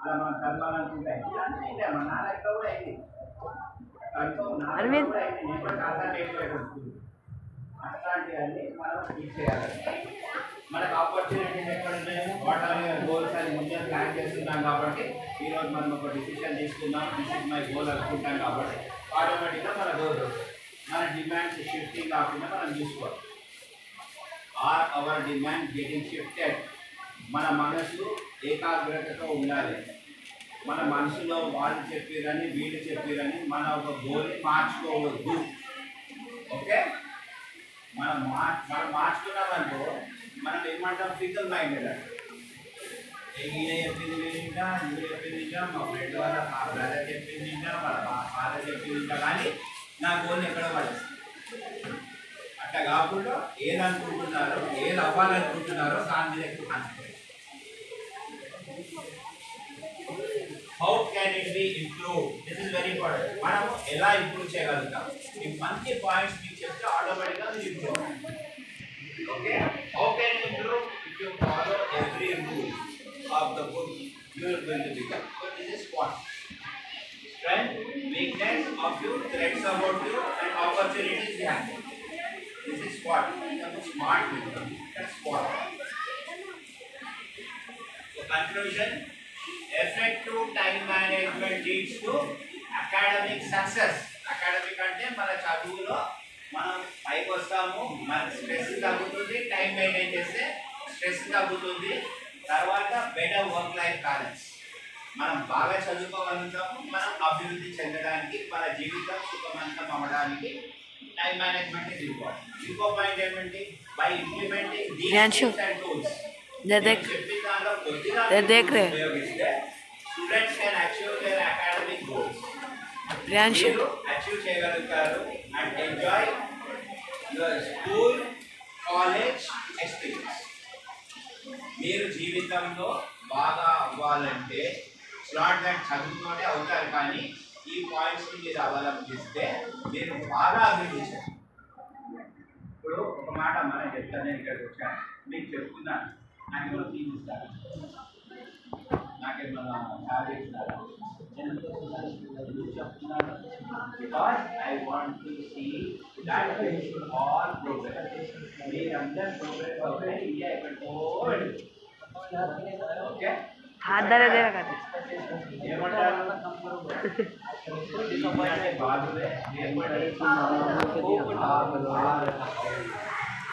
అలా మనం చదవాలనుకుంటే అంటే మా నాన్న ఎక్కడ కూడా అయింది, అట్లాంటివన్నీ మనం తీసేయాలి. మనకు ఆపర్చునిటీస్ ఎక్కడ ఉన్నాయో వాట్ ఆర్ యువర్ గోల్స్ అని ముందే ప్లాన్ చేస్తున్నాం కాబట్టి ఈరోజు మనం ఒక డిసిషన్ తీసుకుందాం, దిస్ ఇస్ మై గోల్ అనుకుంటాం కాబట్టి ఆటోమేటిక్గా మన గోల్ మన డిమాండ్స్ షిఫ్టింగ్ కాకుండా మనం చూసుకోవాలి. Are our demand getting shifted, మన మనసు ఏకాగ్రతతో ఉండాలి. మన మనసులో వాళ్ళు చెప్పారని వీళ్ళు చెప్పారని మన ఒక గోల్ని మార్చుకోవద్దు. ఓకే, మనం మార్చుకున్నామనుకో మనం ఏమంటాం ఫిజికల్ మైండెడ్ అంటే ఈయన చెప్పింది వింటా, ఇల్లు చెప్పింది వింటా, మా ఫ్రెండ్ వాళ్ళ మా బ్రదర్ చెప్పింది వింటా, వాళ్ళ ఫాదర్ చెప్పింది వింటా, కానీ నా గోల్ని ఎక్కడ పడేస్తుంది. అట్ట అట్లా కాకుండా ఏది అనుకుంటున్నారో ఏది అవ్వాలనుకుంటున్నారో దాని మీద ఎక్కువ concentrate. How can it be improve? This is very important. మనం ఎలా ఇంప్రూవ్ చేయగలుగుతాం? ఈ మంచి పాయింట్స్ మీకు చెప్తే ఆటోమేటిక్గా మీరు improve. Okay, how can you improve? If you follow every rule of the book you are going to become. So this is what strength, weakness of you, threats about you, and opportunities behind you. This is SWOT. Become smart people. That's SWOT. So conclusion: effective time management leads to academic success. Academic అంటే మన చదువులో మనం పైకి వస్తాము, మన stress తగ్గుతుంది, time maintain చేస్తే stress తగ్గుతుంది, తర్వాత బెటర్ వర్క్ లైఫ్ బ్యాలెన్స్. మనం బాగా చదువుకోగలుగుతాము, మనం అభివృద్ధి చెందడానికి, మన జీవితం సుఖవంతం అవ్వడానికి టైం మేనేజ్మెంట్ ఇస్ ఇంపార్టెంట్. ఇంకో పాయింట్ ఏమంటే by implementing these and tools చెప్పిన దానిలో కొద్దిగా ఉపయోగిస్తే students can achieve there academic goals. మీరు అచీవ్ చేయగలుగుతారు and enjoy your school college experience. మీరు జీవితంలో బాగా అవ్వాలంటే నాట్ దట్ చదువుతోనే అవుతారు, కానీ ఈ పాయింట్స్ని మీరు అవలంబిస్తే మీరు బాగా అభివృద్ధి చేస్తారు. ఇప్పుడు ఒక మాట మనం చెప్తాను, నేను ఇక్కడికి వచ్చాను మీకు చెప్తున్నాను, నాకేమైనా ఫీజు ఇస్తారా? నాకేమైనా శాలరీ ఇస్తారా? నేను ఎందుకు చెప్తున్నాను? Because I want to see that all progress. మీరందరూ ప్రోగ్రెస్ అవుతే ఇండియా ఎక్కడికో వెళ్తుంది. ఓకే, ఏమంటారు?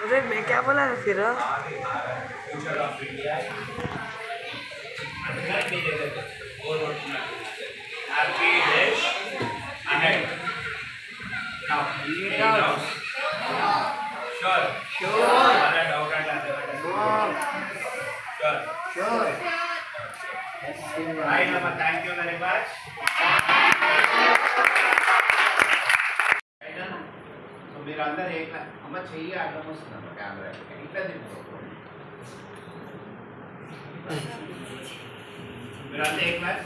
अरे मैं क्या बोला फिर? Future of India happy days ahead. Now sure हमारा डाउट आता है. Sure right Amma, thank you very much. So మీరు అందరూ ఏక అమ్మ చెయ్యి అడ్డం వస్తుందమ్మ కెమెరా ఇట్లా తిప్పుకోండి. మీరు అంతా ఏ క్లాస్?